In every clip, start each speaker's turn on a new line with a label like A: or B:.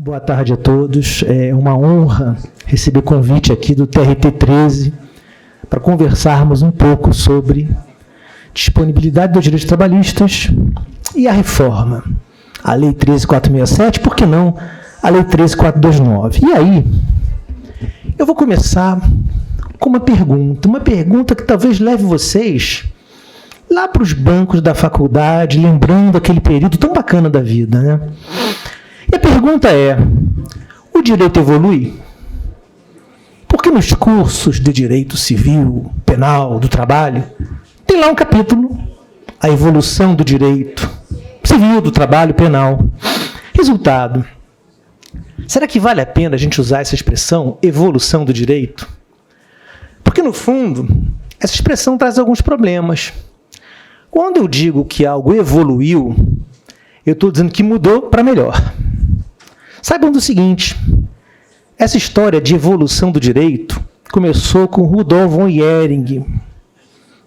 A: Boa tarde a todos. É uma honra receber o convite aqui do TRT 13 para conversarmos um pouco sobre disponibilidade dos direitos trabalhistas e a reforma. A Lei 13.467, por que não a Lei 13.429? E aí, eu vou começar com uma pergunta que talvez leve vocês lá para os bancos da faculdade, lembrando aquele período tão bacana da vida, né? E a pergunta é, o direito evolui? Porque nos cursos de direito civil, penal, do trabalho, tem lá um capítulo, a evolução do direito civil, do trabalho, penal. Resultado, será que vale a pena a gente usar essa expressão, evolução do direito? Porque, no fundo, essa expressão traz alguns problemas. Quando eu digo que algo evoluiu, eu estou dizendo que mudou para melhor. Saibam do seguinte, essa história de evolução do direito começou com Rudolf von Jhering,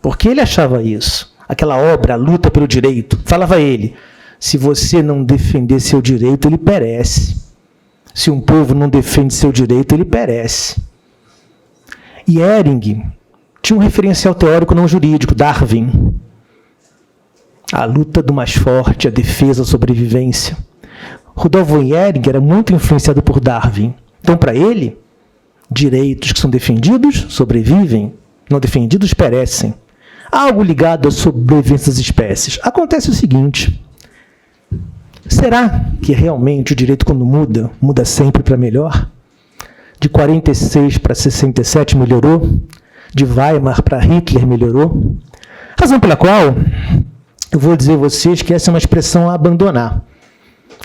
A: porque ele achava isso. Aquela obra, A Luta pelo Direito, falava ele, se você não defender seu direito, ele perece. Se um povo não defende seu direito, ele perece. E Jhering tinha um referencial teórico não jurídico, Darwin. A luta do mais forte, a defesa, a sobrevivência. Rudolf von Jhering era muito influenciado por Darwin. Então, para ele, direitos que são defendidos sobrevivem, não defendidos perecem. Algo ligado à sobrevivência das espécies. Acontece o seguinte, será que realmente o direito, quando muda, muda sempre para melhor? De 46 para 67 melhorou? De Weimar para Hitler melhorou? Razão pela qual eu vou dizer a vocês que essa é uma expressão a abandonar.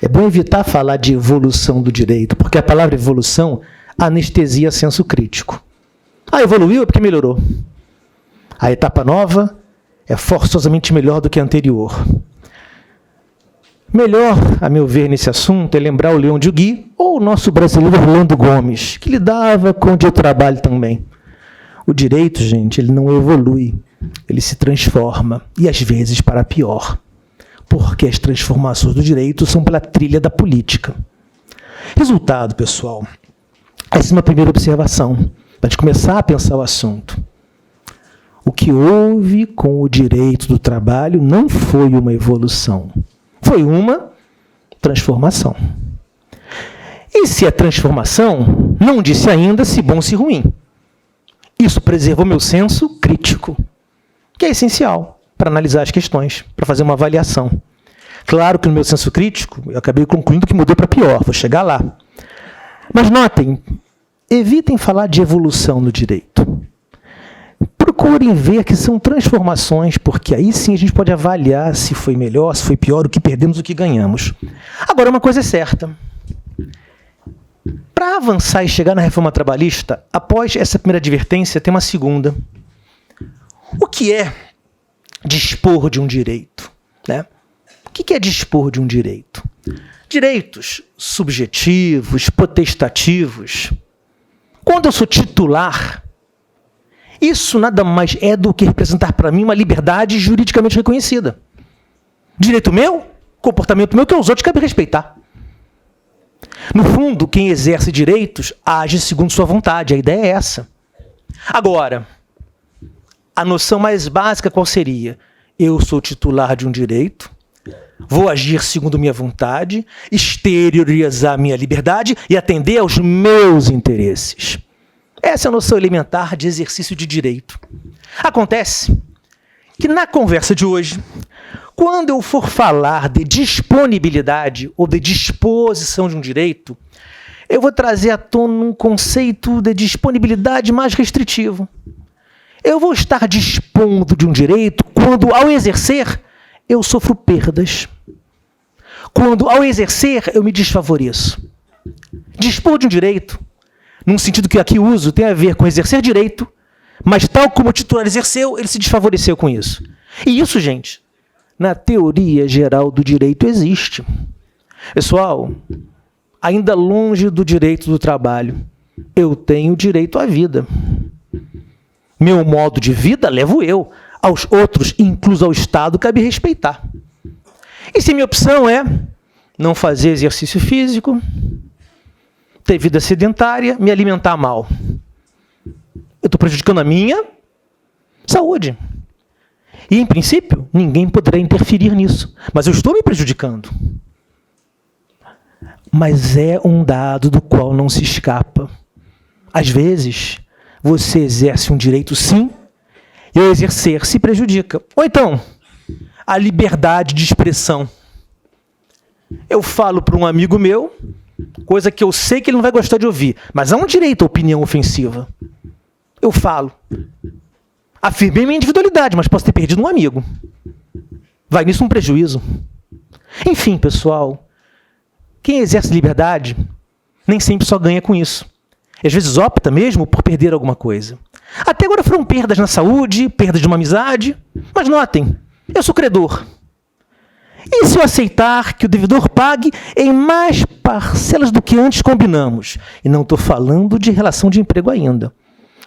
A: É bom evitar falar de evolução do direito, porque a palavra evolução anestesia senso crítico. Ah, evoluiu é porque melhorou. A etapa nova é forçosamente melhor do que a anterior. Melhor, a meu ver, nesse assunto, é lembrar o Leão de Gui ou o nosso brasileiro Orlando Gomes, que lidava com o dia do trabalho também. O direito, gente, ele não evolui, ele se transforma, e às vezes para pior. Porque as transformações do direito são pela trilha da política. Resultado, pessoal, essa é uma primeira observação, para a gente começar a pensar o assunto. O que houve com o direito do trabalho não foi uma evolução, foi uma transformação. E se é transformação, não disse ainda se bom ou se ruim. Isso preservou meu senso crítico, que é essencial para analisar as questões, para fazer uma avaliação. Claro que no meu senso crítico, eu acabei concluindo que mudou para pior, vou chegar lá. Mas notem, evitem falar de evolução no direito. Procurem ver que são transformações, porque aí sim a gente pode avaliar se foi melhor, se foi pior, o que perdemos, o que ganhamos. Agora, uma coisa é certa. Para avançar e chegar na reforma trabalhista, após essa primeira advertência, tem uma segunda. O que é dispor de um direito, né? O que é dispor de um direito? Direitos subjetivos, potestativos. Quando eu sou titular, isso nada mais é do que representar para mim uma liberdade juridicamente reconhecida. Direito meu, comportamento meu, que aos outros cabe respeitar. No fundo, quem exerce direitos age segundo sua vontade, a ideia é essa. Agora, a noção mais básica qual seria? Eu sou titular de um direito, vou agir segundo minha vontade, exteriorizar minha liberdade e atender aos meus interesses. Essa é a noção elementar de exercício de direito. Acontece que na conversa de hoje, quando eu for falar de disponibilidade ou de disposição de um direito, eu vou trazer à tona um conceito de disponibilidade mais restritivo. Eu vou estar dispondo de um direito quando, ao exercer, eu sofro perdas. Quando, ao exercer, eu me desfavoreço. Dispor de um direito, num sentido que aqui uso, tem a ver com exercer direito, mas tal como o titular exerceu, ele se desfavoreceu com isso. E isso, gente, na teoria geral do direito existe. Pessoal, ainda longe do direito do trabalho, eu tenho direito à vida. Meu modo de vida levo eu. Aos outros, incluso ao Estado, cabe respeitar. E se minha opção é não fazer exercício físico, ter vida sedentária, me alimentar mal. Eu estou prejudicando a minha saúde. E, em princípio, ninguém poderá interferir nisso. Mas eu estou me prejudicando. Mas é um dado do qual não se escapa. Às vezes, você exerce um direito sim, e ao exercer se prejudica. Ou então, a liberdade de expressão. Eu falo para um amigo meu, coisa que eu sei que ele não vai gostar de ouvir, mas há um direito à opinião ofensiva. Eu falo. Afirmei minha individualidade, mas posso ter perdido um amigo. Vai nisso um prejuízo. Enfim, pessoal, quem exerce liberdade nem sempre só ganha com isso. Às vezes opta mesmo por perder alguma coisa. Até agora foram perdas na saúde, perdas de uma amizade. Mas notem, eu sou credor. E se eu aceitar que o devedor pague em mais parcelas do que antes combinamos? E não estou falando de relação de emprego ainda.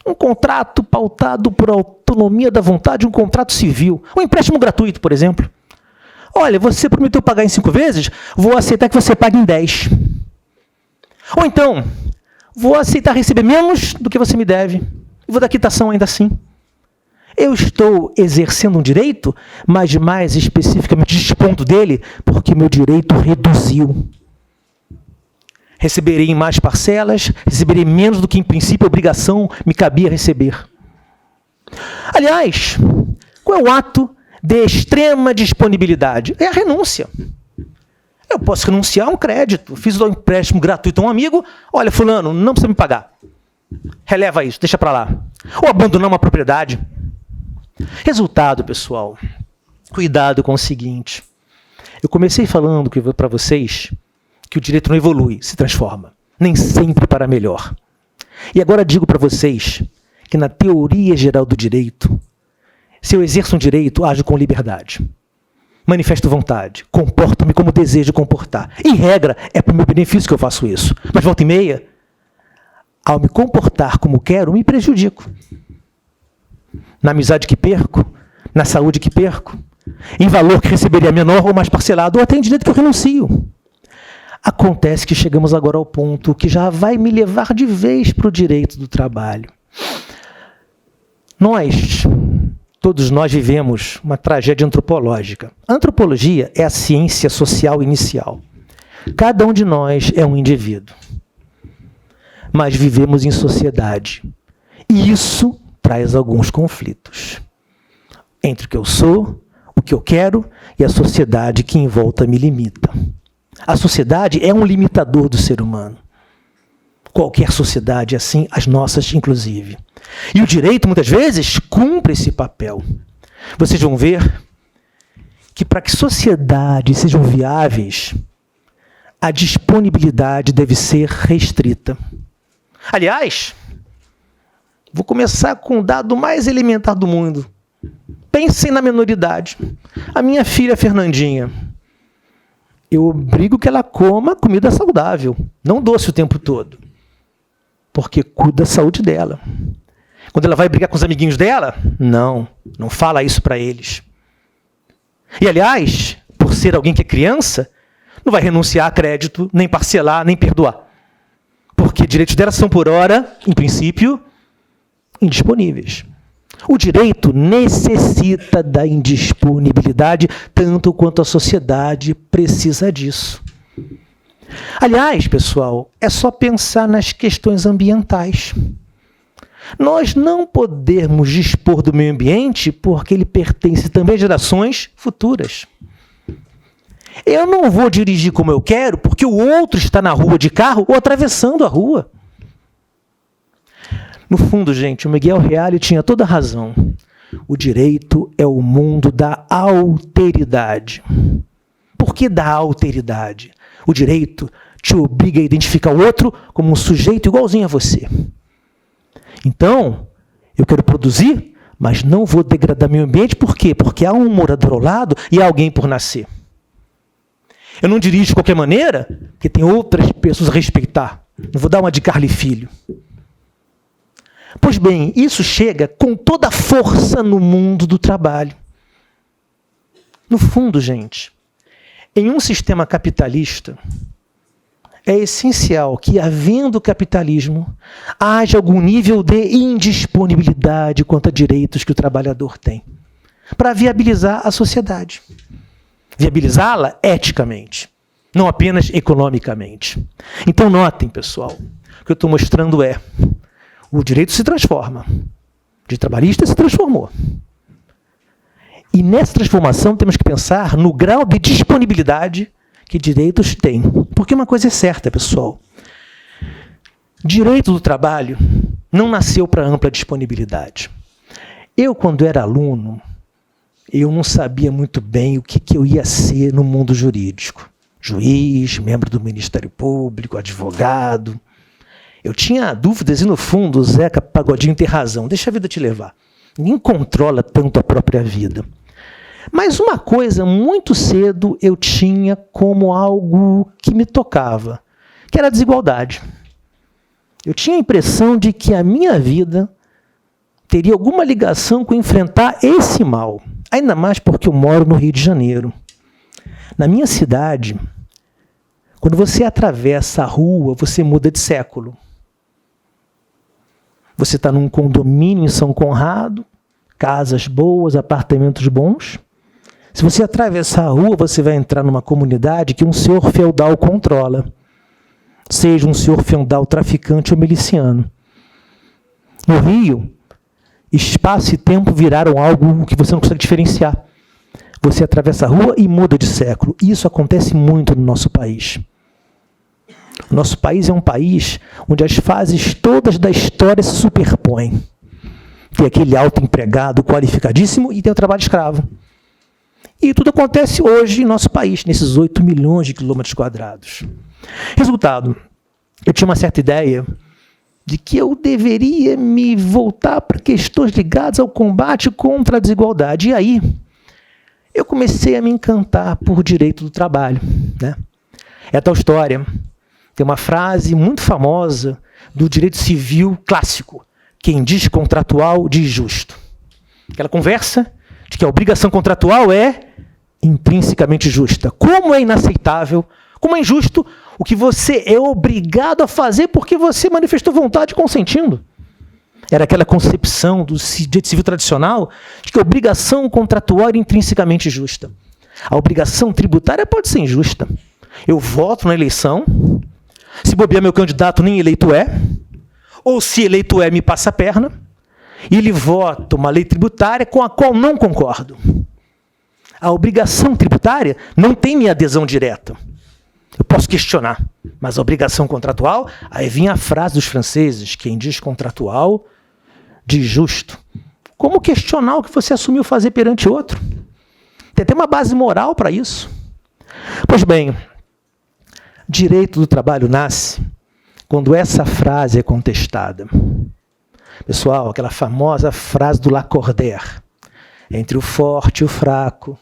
A: Um contrato pautado por autonomia da vontade, um contrato civil. Um empréstimo gratuito, por exemplo. Olha, você prometeu pagar em 5 vezes, vou aceitar que você pague em 10. Ou então, vou aceitar receber menos do que você me deve. E vou dar quitação ainda assim. Eu estou exercendo um direito, mas mais especificamente dispondo dele, porque meu direito reduziu. Receberei em mais parcelas, receberei menos do que em princípio a obrigação me cabia receber. Aliás, qual é o ato de extrema disponibilidade? É a renúncia. Eu posso renunciar a um crédito. Fiz um empréstimo gratuito a um amigo. Olha, fulano, não precisa me pagar. Releva isso, deixa para lá. Ou abandonar uma propriedade. Resultado, pessoal. Cuidado com o seguinte. Eu comecei falando para vocês que o direito não evolui, se transforma. Nem sempre para melhor. E agora digo para vocês que na teoria geral do direito, se eu exerço um direito, ajo com liberdade. Manifesto vontade, comporto-me como desejo comportar. Em regra, é para o meu benefício que eu faço isso. Mas volta e meia, ao me comportar como quero, me prejudico. Na amizade que perco, na saúde que perco, em valor que receberia menor ou mais parcelado, ou até em direito que eu renuncio. Acontece que chegamos agora ao ponto que já vai me levar de vez para o direito do trabalho. Todos nós vivemos uma tragédia antropológica. A antropologia é a ciência social inicial. Cada um de nós é um indivíduo. Mas vivemos em sociedade. E isso traz alguns conflitos. Entre o que eu sou, o que eu quero e a sociedade que em volta me limita. A sociedade é um limitador do ser humano. Qualquer sociedade é assim, as nossas inclusive. E o direito, muitas vezes, cumpre esse papel. Vocês vão ver que para que sociedades sejam viáveis, a disponibilidade deve ser restrita. Aliás, vou começar com o dado mais elementar do mundo. Pensem na menoridade. A minha filha Fernandinha, eu obrigo que ela coma comida saudável, não doce o tempo todo, porque cuida da saúde dela. Quando ela vai brigar com os amiguinhos dela, não fala isso para eles. E, aliás, por ser alguém que é criança, não vai renunciar a crédito, nem parcelar, nem perdoar. Porque direitos dela são, por hora, em princípio, indisponíveis. O direito necessita da indisponibilidade, tanto quanto a sociedade precisa disso. Aliás, pessoal, é só pensar nas questões ambientais. Nós não podemos dispor do meio ambiente porque ele pertence também às gerações futuras. Eu não vou dirigir como eu quero porque o outro está na rua de carro ou atravessando a rua. No fundo, gente, o Miguel Reale tinha toda a razão. O direito é o mundo da alteridade. Por que da alteridade? O direito te obriga a identificar o outro como um sujeito igualzinho a você. Então, eu quero produzir, mas não vou degradar meu ambiente. Por quê? Porque há um morador ao lado e há alguém por nascer. Eu não dirijo de qualquer maneira, porque tem outras pessoas a respeitar. Não vou dar uma de Carly Filho. Pois bem, isso chega com toda a força no mundo do trabalho. No fundo, gente, em um sistema capitalista, é essencial que, havendo capitalismo, haja algum nível de indisponibilidade quanto a direitos que o trabalhador tem, para viabilizar a sociedade. Viabilizá-la eticamente, não apenas economicamente. Então, notem, pessoal, o que eu estou mostrando é: o direito se transforma. De trabalhista se transformou. E nessa transformação temos que pensar no grau de disponibilidade que direitos têm. Porque uma coisa é certa, pessoal. Direito do trabalho não nasceu para ampla disponibilidade. Eu, quando era aluno, eu não sabia muito bem o que eu ia ser no mundo jurídico. Juiz, membro do Ministério Público, advogado. Eu tinha dúvidas e, no fundo, o Zeca Pagodinho tem razão. Deixa a vida te levar. Ninguém controla tanto a própria vida. Mas uma coisa, muito cedo, eu tinha como algo que me tocava, que era a desigualdade. Eu tinha a impressão de que a minha vida teria alguma ligação com enfrentar esse mal. Ainda mais porque eu moro no Rio de Janeiro. Na minha cidade, quando você atravessa a rua, você muda de século. Você está num condomínio em São Conrado, casas boas, apartamentos bons. Se você atravessar a rua, você vai entrar numa comunidade que um senhor feudal controla. Seja um senhor feudal traficante ou miliciano. No Rio, espaço e tempo viraram algo que você não consegue diferenciar. Você atravessa a rua e muda de século. Isso acontece muito no nosso país. O nosso país é um país onde as fases todas da história se superpõem. Tem aquele autoempregado qualificadíssimo e tem o trabalho escravo. E tudo acontece hoje em nosso país, nesses 8 milhões de quilômetros quadrados. Resultado, eu tinha uma certa ideia de que eu deveria me voltar para questões ligadas ao combate contra a desigualdade. E aí, eu comecei a me encantar por direito do trabalho. Né? É a tal história. Tem uma frase muito famosa do direito civil clássico. Quem diz contratual, diz justo. Aquela conversa de que a obrigação contratual é intrinsecamente justa. Como é inaceitável, como é injusto o que você é obrigado a fazer porque você manifestou vontade consentindo. Era aquela concepção do direito civil tradicional de que a obrigação contratual era intrinsecamente justa. A obrigação tributária pode ser injusta. Eu voto na eleição, se bobear meu candidato nem eleito é, ou se eleito é, me passa a perna, e ele vota uma lei tributária com a qual não concordo. A obrigação tributária não tem minha adesão direta. Eu posso questionar, mas a obrigação contratual, aí vinha a frase dos franceses, quem diz contratual, diz justo. Como questionar o que você assumiu fazer perante outro? Tem até uma base moral para isso. Pois bem, direito do trabalho nasce quando essa frase é contestada. Pessoal, aquela famosa frase do Lacordaire, entre o forte e o fraco,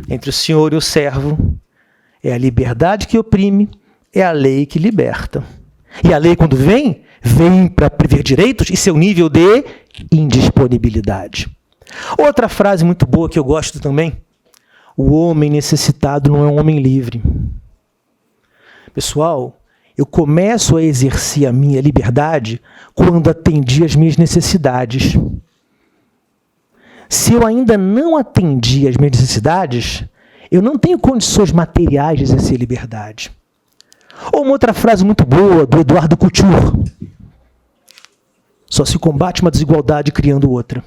A: entre o senhor e o servo, é a liberdade que oprime, é a lei que liberta. E a lei, quando vem para prever direitos e seu nível de indisponibilidade. Outra frase muito boa que eu gosto também, o homem necessitado não é um homem livre. Pessoal, eu começo a exercer a minha liberdade quando atendi às minhas necessidades. Se eu ainda não atendi às minhas necessidades, eu não tenho condições materiais de exercer liberdade. Ou uma outra frase muito boa do Eduardo Couture. Só se combate uma desigualdade criando outra.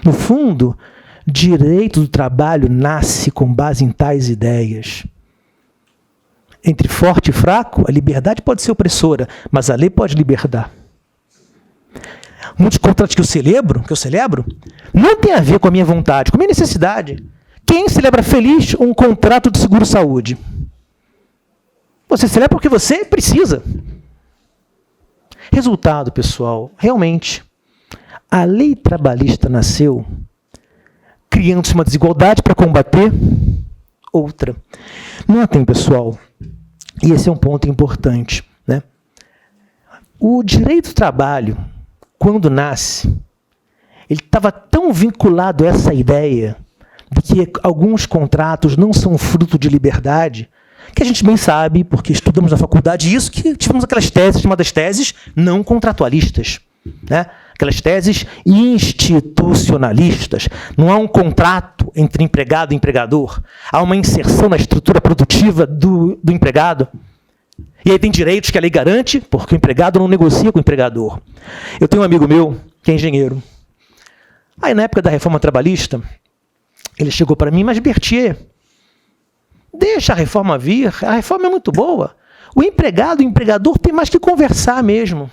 A: No fundo, direito do trabalho nasce com base em tais ideias. Entre forte e fraco, a liberdade pode ser opressora, mas a lei pode libertar. Muitos contratos que eu celebro, não tem a ver com a minha vontade, com a minha necessidade. Quem celebra feliz um contrato de seguro-saúde? Você celebra porque você precisa. Resultado, pessoal, realmente, a lei trabalhista nasceu criando-se uma desigualdade para combater outra. Notem, pessoal, e esse é um ponto importante, né? O direito do trabalho, quando nasce, ele estava tão vinculado a essa ideia de que alguns contratos não são fruto de liberdade, que a gente bem sabe, porque estudamos na faculdade isso, que tivemos aquelas teses, chamadas teses não contratualistas, né? Aquelas teses institucionalistas. Não há um contrato entre empregado e empregador, há uma inserção na estrutura produtiva do empregado. E aí tem direitos que a lei garante, porque o empregado não negocia com o empregador. Eu tenho um amigo meu, que é engenheiro. Aí, na época da reforma trabalhista, ele chegou para mim, mas Berthier, deixa a reforma vir, a reforma é muito boa. O empregado e o empregador tem mais que conversar mesmo.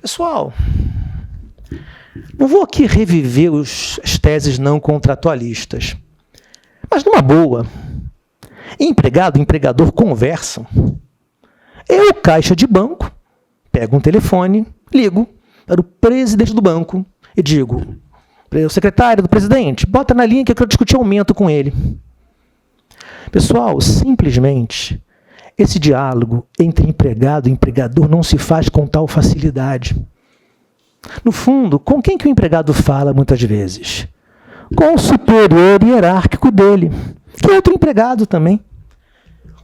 A: Pessoal, não vou aqui reviver as teses não contratualistas, mas numa boa, empregado e empregador conversam. Eu, caixa de banco, pego um telefone, ligo para o presidente do banco e digo, o secretário do presidente, bota na linha que eu quero discutir aumento com ele. Pessoal, simplesmente, esse diálogo entre empregado e empregador não se faz com tal facilidade. No fundo, com quem que o empregado fala muitas vezes? Com o superior hierárquico dele, que é outro empregado também,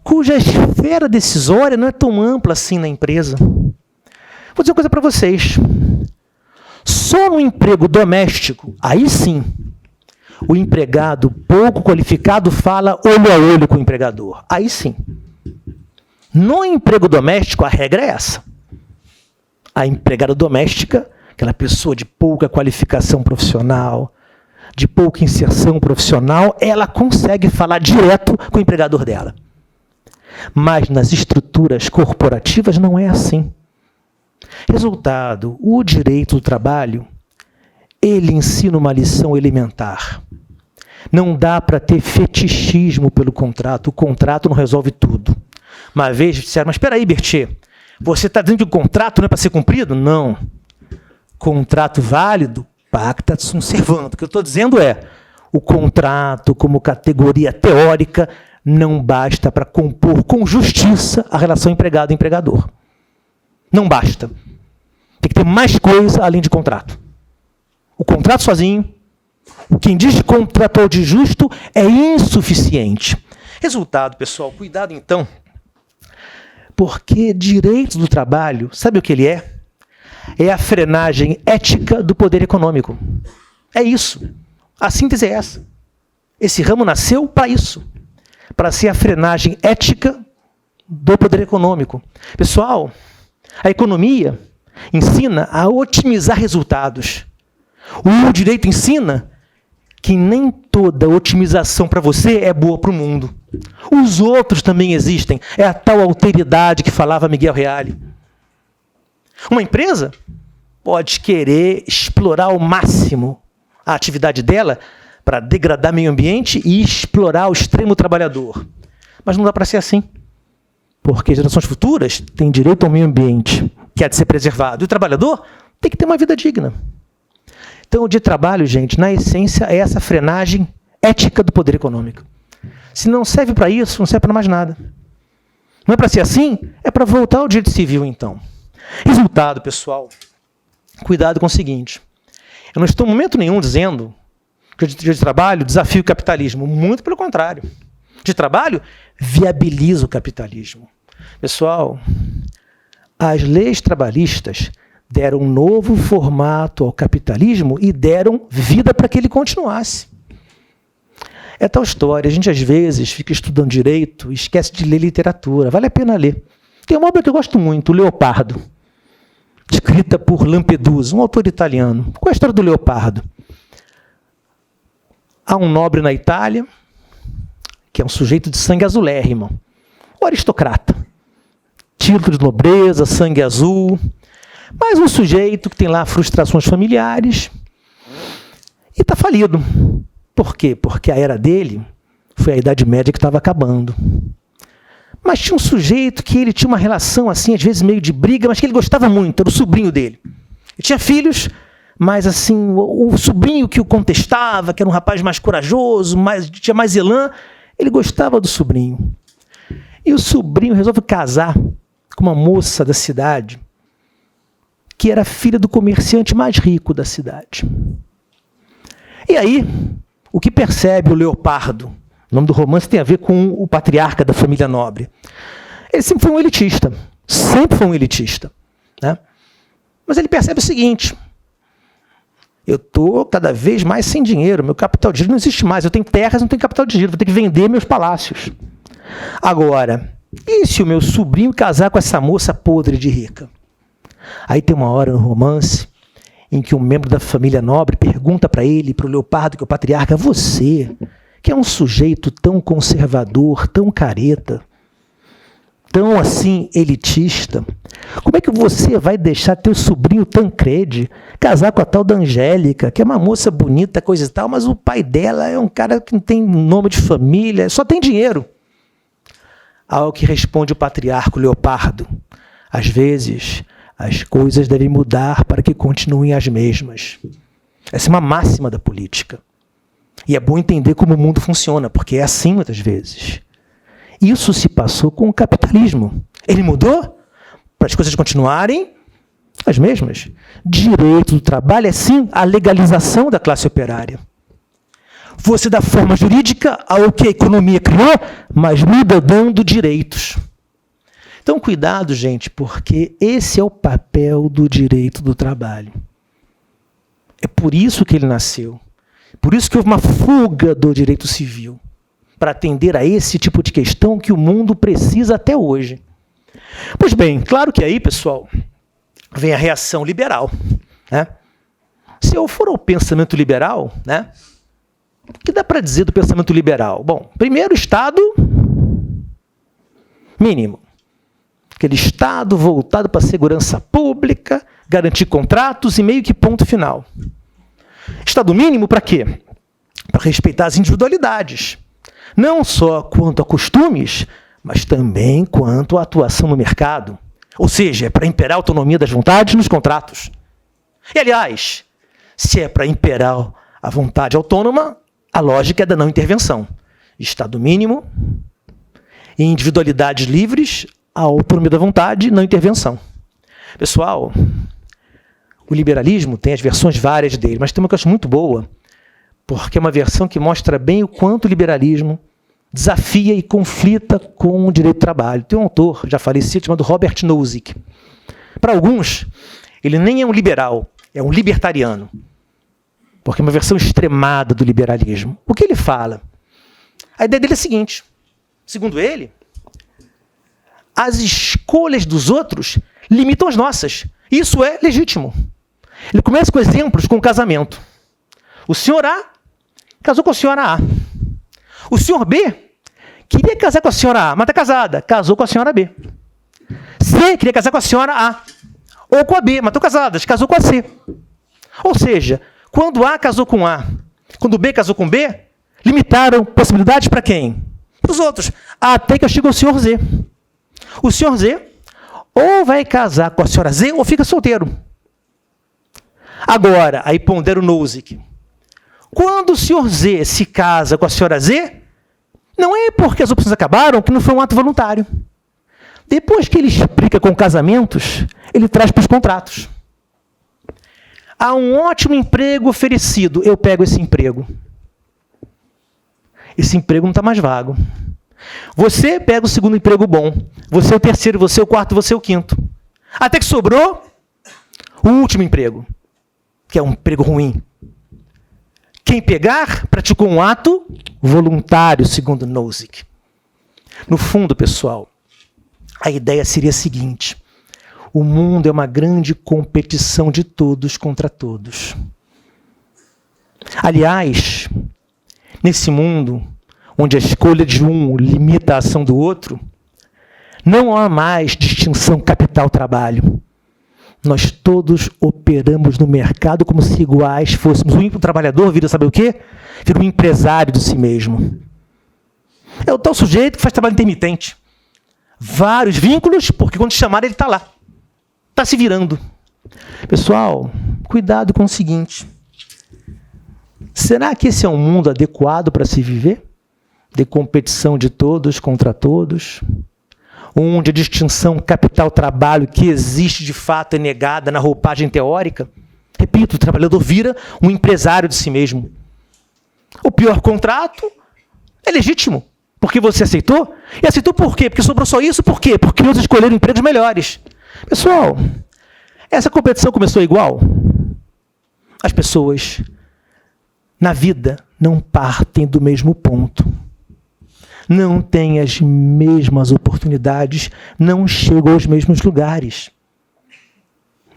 A: cuja esfera decisória não é tão ampla assim na empresa. Vou dizer uma coisa para vocês. Só no emprego doméstico, aí sim, o empregado pouco qualificado fala olho a olho com o empregador. Aí sim. No emprego doméstico, a regra é essa. A empregada doméstica, aquela pessoa de pouca qualificação profissional, de pouca inserção profissional, ela consegue falar direto com o empregador dela. Mas nas estruturas corporativas não é assim. Resultado, o direito do trabalho, ele ensina uma lição elementar. Não dá para ter fetichismo pelo contrato. O contrato não resolve tudo. Uma vez disseram, mas espera aí, Berthier, você está dizendo que o contrato não é para ser cumprido? Não. Contrato válido, pacta sunt servanda. O que eu estou dizendo é, o contrato como categoria teórica não basta para compor com justiça a relação empregado-empregador. Não basta. Tem que ter mais coisa além de contrato. O contrato sozinho, o que diz de contratual de justo é insuficiente. Resultado, pessoal, cuidado então, porque direito do trabalho, sabe o que ele é? É a frenagem ética do poder econômico. É isso. A síntese é essa. Esse ramo nasceu para isso, para ser a frenagem ética do poder econômico. Pessoal, a economia ensina a otimizar resultados. O direito ensina que nem toda otimização para você é boa para o mundo. Os outros também existem. É a tal alteridade que falava Miguel Reale. Uma empresa pode querer explorar ao máximo a atividade dela para degradar meio ambiente e explorar o extremo trabalhador. Mas não dá para ser assim. Porque gerações futuras têm direito ao meio ambiente, que há de ser preservado. E o trabalhador tem que ter uma vida digna. Então, o de trabalho, gente, na essência, é essa frenagem ética do poder econômico. Se não serve para isso, não serve para mais nada. Não é para ser assim? É para voltar ao direito civil, então. Resultado, pessoal, cuidado com o seguinte. Eu não estou em momento nenhum dizendo que o direito de trabalho desafia o capitalismo. Muito pelo contrário. O de trabalho viabiliza o capitalismo. Pessoal, as leis trabalhistas deram um novo formato ao capitalismo e deram vida para que ele continuasse. É tal história, a gente às vezes fica estudando direito e esquece de ler literatura, vale a pena ler. Tem uma obra que eu gosto muito, o Leopardo, escrita por Lampedusa, um autor italiano. Qual é a história do Leopardo? Há um nobre na Itália, que é um sujeito de sangue azulérrimo, um aristocrata, título de nobreza, sangue azul, mas um sujeito que tem lá frustrações familiares e está falido. Por quê? Porque a era dele foi a Idade Média que estava acabando. Mas tinha um sujeito que ele tinha uma relação, assim, às vezes meio de briga, mas que ele gostava muito, era o sobrinho dele. Ele tinha filhos, mas assim, o sobrinho que o contestava, que era um rapaz mais corajoso, tinha mais elan, ele gostava do sobrinho. E o sobrinho resolve casar com uma moça da cidade, que era filha do comerciante mais rico da cidade. E aí, o que percebe o Leopardo O nome do romance tem a ver com o patriarca da família nobre. Ele sempre foi um elitista. Sempre foi um elitista. Né? Mas ele percebe o seguinte: eu estou cada vez mais sem dinheiro, meu capital de giro não existe mais, eu tenho terras, não tenho capital de giro, vou ter que vender meus palácios. Agora, e se o meu sobrinho casar com essa moça podre de rica? Aí tem uma hora no romance em que um membro da família nobre pergunta para ele, para o Leopardo, que é o patriarca: você, que é um sujeito tão conservador, tão careta, tão assim elitista, como é que você vai deixar teu sobrinho Tancredi casar com a tal da Angélica, que é uma moça bonita, coisa e tal, mas o pai dela é um cara que não tem nome de família, só tem dinheiro? Ao que responde o patriarca Leopardo: às vezes as coisas devem mudar para que continuem as mesmas. Essa é uma máxima da política. E é bom entender como o mundo funciona, porque é assim muitas vezes. Isso se passou com o capitalismo. Ele mudou para as coisas continuarem as mesmas. Direito do trabalho é, sim, a legalização da classe operária. Você dá forma jurídica ao que a economia criou, mas muda dando direitos. Então, cuidado, gente, porque esse é o papel do direito do trabalho. É por isso que ele nasceu. Por isso que houve uma fuga do direito civil, para atender a esse tipo de questão que o mundo precisa até hoje. Pois bem, claro que aí, pessoal, vem a reação liberal. Né? Se eu for ao pensamento liberal, né, o que dá para dizer do pensamento liberal? Bom, primeiro, Estado mínimo. Aquele Estado voltado para a segurança pública, garantir contratos e meio que ponto final. Estado mínimo para quê? Para respeitar as individualidades. Não só quanto a costumes, mas também quanto à atuação no mercado. Ou seja, é para imperar a autonomia das vontades nos contratos. E, aliás, se é para imperar a vontade autônoma, a lógica é da não intervenção. Estado mínimo, individualidades livres, a autonomia da vontade, não intervenção. Pessoal, o liberalismo tem as versões várias dele, mas tem uma que eu acho muito boa, porque é uma versão que mostra bem o quanto o liberalismo desafia e conflita com o direito do trabalho. Tem um autor, já falecido, chamado Robert Nozick. Para alguns, ele nem é um liberal, é um libertariano, porque é uma versão extremada do liberalismo. O que ele fala? A ideia dele é a seguinte: segundo ele, as escolhas dos outros limitam as nossas. Isso é legítimo. Ele começa com exemplos com o casamento. O senhor A casou com a senhora A. O senhor B queria casar com a senhora A, mas está casada. Casou com a senhora B. C queria casar com a senhora A. Ou com a B, mas estão casadas. Casou com a C. Ou seja, quando A casou com A, quando B casou com B, limitaram possibilidades para quem? Para os outros. Até que chegou o senhor Z. O senhor Z ou vai casar com a senhora Z ou fica solteiro. Agora, aí pondera o Nozick. Quando o senhor Z se casa com a senhora Z, não é porque as opções acabaram, que não foi um ato voluntário. Depois que ele explica com casamentos, ele traz para os contratos. Há um ótimo emprego oferecido, eu pego esse emprego. Esse emprego não está mais vago. Você pega o segundo emprego bom, você é o terceiro, você é o quarto, você é o quinto. Até que sobrou o último emprego, que é um emprego ruim. Quem pegar, praticou um ato voluntário, segundo Nozick. No fundo, pessoal, a ideia seria a seguinte: o mundo é uma grande competição de todos contra todos. Aliás, nesse mundo, onde a escolha de um limita a ação do outro, não há mais distinção capital-trabalho. Nós todos operamos no mercado como se iguais fôssemos. O trabalhador vira, sabe o quê? Vira um empresário de si mesmo. É o tal sujeito que faz trabalho intermitente. Vários vínculos, porque quando chamar ele está lá. Está se virando. Pessoal, cuidado com o seguinte. Será que esse é um mundo adequado para se viver? De competição de todos contra todos? Onde a distinção capital-trabalho que existe de fato é negada na roupagem teórica? Repito, o trabalhador vira um empresário de si mesmo. O pior contrato, É legítimo, porque você aceitou. E aceitou por quê? Porque sobrou só isso? Por quê? Porque outros escolheram empregos melhores. Pessoal, essa competição começou igual. As pessoas, na vida, não partem do mesmo ponto. Não têm as mesmas oportunidades, não chegam aos mesmos lugares.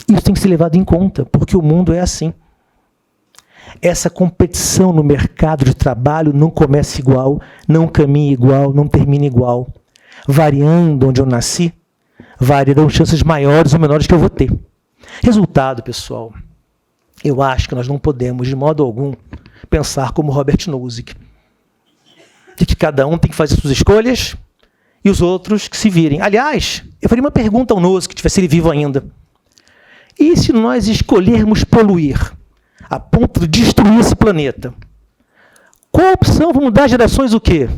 A: Isso tem que ser levado em conta, porque o mundo é assim. Essa competição no mercado de trabalho não começa igual, não caminha igual, não termina igual. Variando onde eu nasci, variarão chances maiores ou menores que eu vou ter. Resultado, pessoal, eu acho que nós não podemos, de modo algum, pensar como Robert Nozick, de que cada um tem que fazer suas escolhas e os outros que se virem. Aliás, eu faria uma pergunta ao Nozick, se ele vivo ainda. E se nós escolhermos poluir a ponto de destruir esse planeta? Qual a opção? Vamos dar gerações o quê?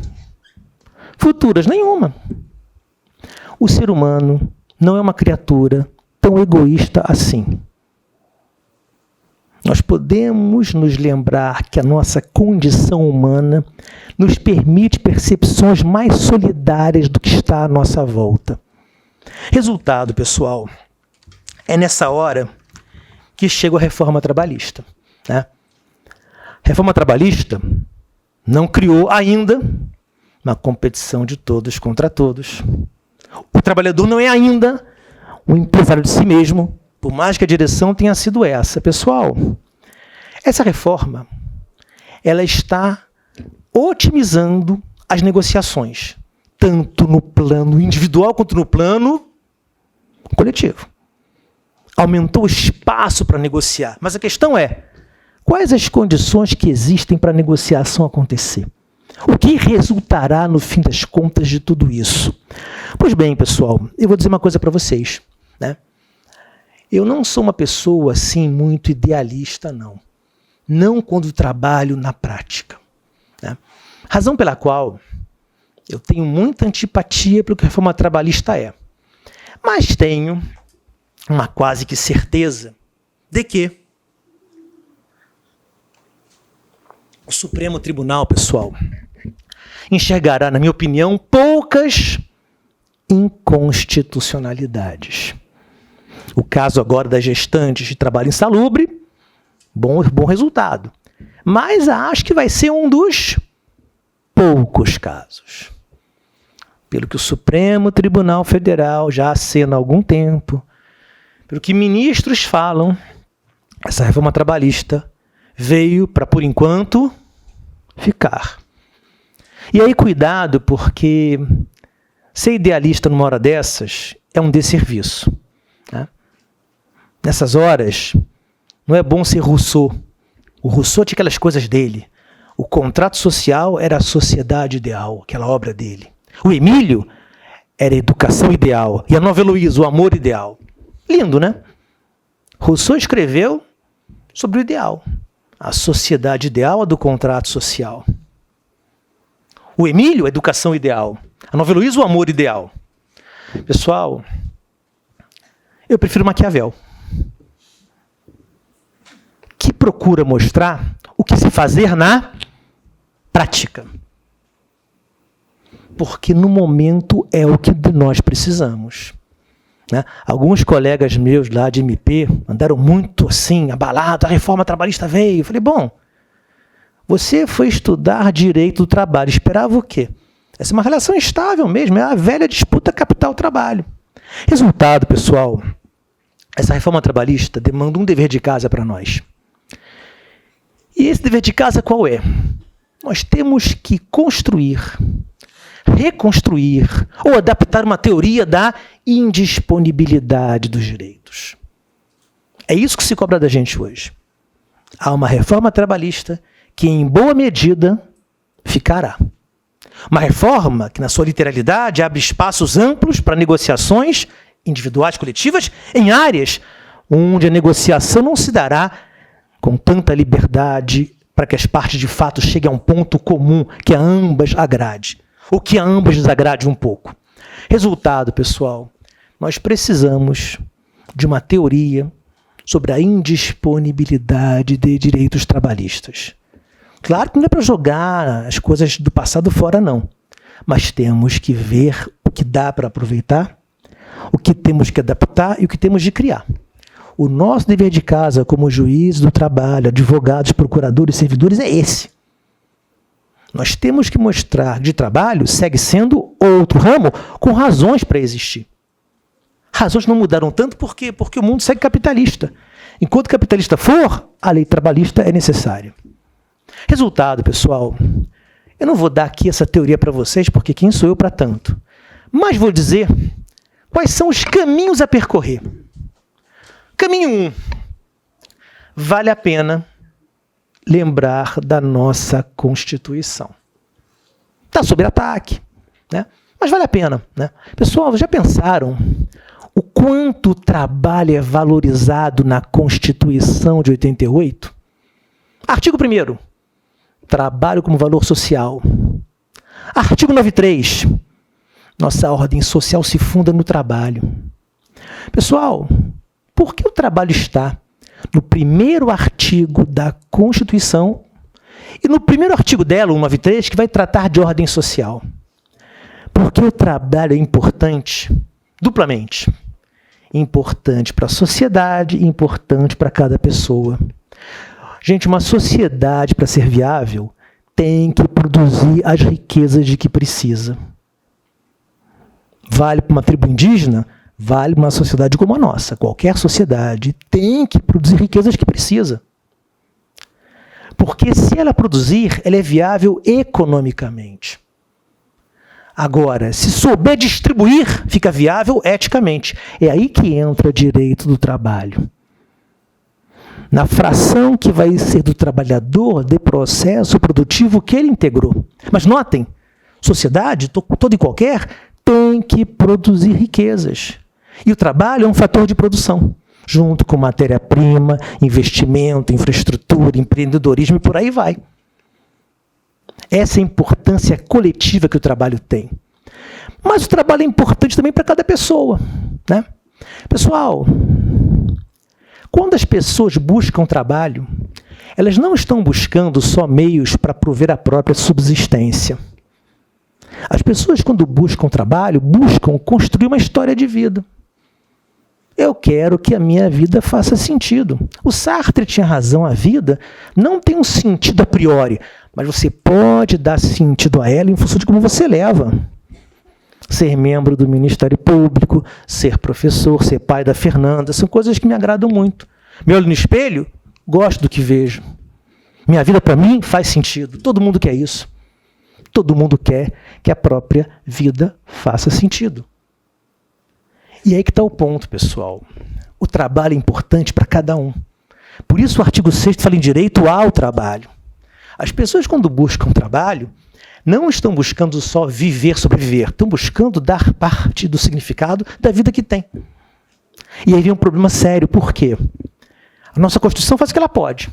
A: Futuras? Nenhuma. O ser humano não é uma criatura tão egoísta assim. Nós podemos nos lembrar que a nossa condição humana nos permite percepções mais solidárias do que está à nossa volta. Resultado, pessoal, é nessa hora que chega a reforma trabalhista. Né? A reforma trabalhista não criou ainda uma competição de todos contra todos. O trabalhador não é ainda um empresário de si mesmo, por mais que a direção tenha sido essa. Pessoal, essa reforma ela está otimizando as negociações, tanto no plano individual quanto no plano coletivo. Aumentou o espaço para negociar. Mas a questão é, quais as condições que existem para a negociação acontecer? O que resultará, no fim das contas, de tudo isso? Pois bem, pessoal, eu vou dizer uma coisa para vocês. Né? Eu não sou uma pessoa, assim, muito idealista, não. Não quando trabalho na prática. Né? Razão pela qual eu tenho muita antipatia pelo que a reforma trabalhista é. Mas tenho uma quase que certeza de que o Supremo Tribunal, pessoal, enxergará, na minha opinião, poucas inconstitucionalidades. O caso agora das gestantes de trabalho insalubre, bom resultado. Mas acho que vai ser um dos poucos casos. Pelo que o Supremo Tribunal Federal já acena há algum tempo, pelo que ministros falam, essa reforma trabalhista veio para, por enquanto, ficar. E aí, cuidado, porque ser idealista numa hora dessas é um desserviço. Né? Nessas horas, não é bom ser Rousseau. O Rousseau tinha aquelas coisas dele. O contrato social era a sociedade ideal, aquela obra dele. O Emílio era a educação ideal. E a Nova Heloísa, o amor ideal. Lindo, né? Rousseau escreveu sobre o ideal. A sociedade ideal é do contrato social. O Emílio, a educação ideal. A Nova Heloísa, o amor ideal. Pessoal, eu prefiro Maquiavel, que procura mostrar o que se fazer na prática. Porque no momento é o que nós precisamos. Né? Alguns colegas meus lá de MP andaram muito assim, abalados, a reforma trabalhista veio. Eu falei, bom, você foi estudar direito do trabalho, esperava o quê? Essa é uma relação estável mesmo, é a velha disputa capital-trabalho. Resultado, pessoal, essa reforma trabalhista demanda um dever de casa para nós. E esse dever de casa qual é? Nós temos que construir, reconstruir ou adaptar uma teoria da indisponibilidade dos direitos. É isso que se cobra da gente hoje. Há uma reforma trabalhista que, em boa medida, ficará. Uma reforma que, na sua literalidade, abre espaços amplos para negociações individuais, coletivas, em áreas onde a negociação não se dará com tanta liberdade para que as partes, de fato, cheguem a um ponto comum que a ambas agrade, ou que a ambas desagrade um pouco. Resultado, pessoal, nós precisamos de uma teoria sobre a indisponibilidade de direitos trabalhistas. Claro que não é para jogar as coisas do passado fora, não. Mas temos que ver o que dá para aproveitar, o que temos que adaptar e o que temos de criar. O nosso dever de casa como juízes do trabalho, advogados, procuradores, servidores é esse. Nós temos que mostrar que o trabalho segue sendo outro ramo com razões para existir. Razões não mudaram tanto porque o mundo segue capitalista. Enquanto capitalista for, a lei trabalhista é necessária. Resultado, pessoal, eu não vou dar aqui essa teoria para vocês, porque quem sou eu para tanto? Mas vou dizer quais são os caminhos a percorrer. Caminho 1. Vale a pena lembrar da nossa Constituição. Está sob ataque, né? Mas vale a pena, né? Pessoal, já pensaram o quanto o trabalho é valorizado na Constituição de 88? Artigo 1º. Trabalho como valor social. Artigo 93. Nossa ordem social se funda no trabalho. Pessoal, por que o trabalho está no primeiro artigo da Constituição e no primeiro artigo dela, o 193, que vai tratar de ordem social? Porque o trabalho é importante, duplamente. Importante para a sociedade e importante para cada pessoa. Gente, uma sociedade, para ser viável, tem que produzir as riquezas de que precisa. Vale para uma tribo indígena? Vale para uma sociedade como a nossa. Qualquer sociedade tem que produzir riquezas que precisa. Porque se ela produzir, ela é viável economicamente. Agora, se souber distribuir, fica viável eticamente. É aí que entra o direito do trabalho. Na fração que vai ser do trabalhador de processo produtivo que ele integrou. Mas notem, sociedade, toda e qualquer, tem que produzir riquezas. E o trabalho é um fator de produção, junto com matéria-prima, investimento, infraestrutura, empreendedorismo e por aí vai. Essa é a importância coletiva que o trabalho tem. Mas o trabalho é importante também para cada pessoa, né? Pessoal, quando as pessoas buscam trabalho, elas não estão buscando só meios para prover a própria subsistência. As pessoas, quando buscam trabalho, buscam construir uma história de vida. Eu quero que a minha vida faça sentido. O Sartre tinha razão, a vida não tem um sentido a priori, mas você pode dar sentido a ela em função de como você leva. Ser membro do Ministério Público, ser professor, ser pai da Fernanda, são coisas que me agradam muito. Me olho no espelho, gosto do que vejo. Minha vida, para mim, faz sentido. Todo mundo quer isso. Todo mundo quer que a própria vida faça sentido. E aí que está o ponto, pessoal. O trabalho é importante para cada um. Por isso o artigo 6º fala em direito ao trabalho. As pessoas, quando buscam trabalho, não estão buscando só viver, sobreviver. Estão buscando dar parte do significado da vida que tem. E aí vem um problema sério. Por quê? A nossa Constituição faz o que ela pode.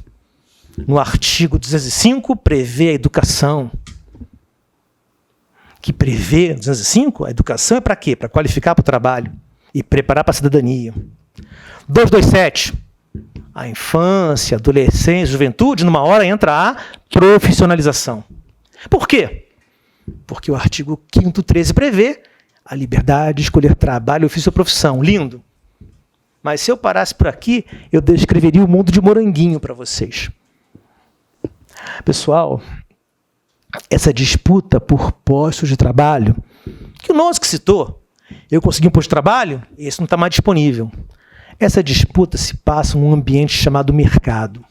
A: No artigo 205, prevê a educação. Que prevê, 205, a educação é para quê? Para qualificar para o trabalho e preparar para a cidadania. 227, a infância, adolescência, juventude, numa hora entra a profissionalização. Por quê? Porque o artigo 5º, 13 prevê a liberdade de escolher trabalho, ofício ou profissão. Lindo. Mas se eu parasse por aqui, eu descreveria o mundo de Moranguinho para vocês. Pessoal, essa disputa por postos de trabalho, que o nosso que citou, eu consegui um posto de trabalho, esse não está mais disponível. Essa disputa se passa num ambiente chamado mercado.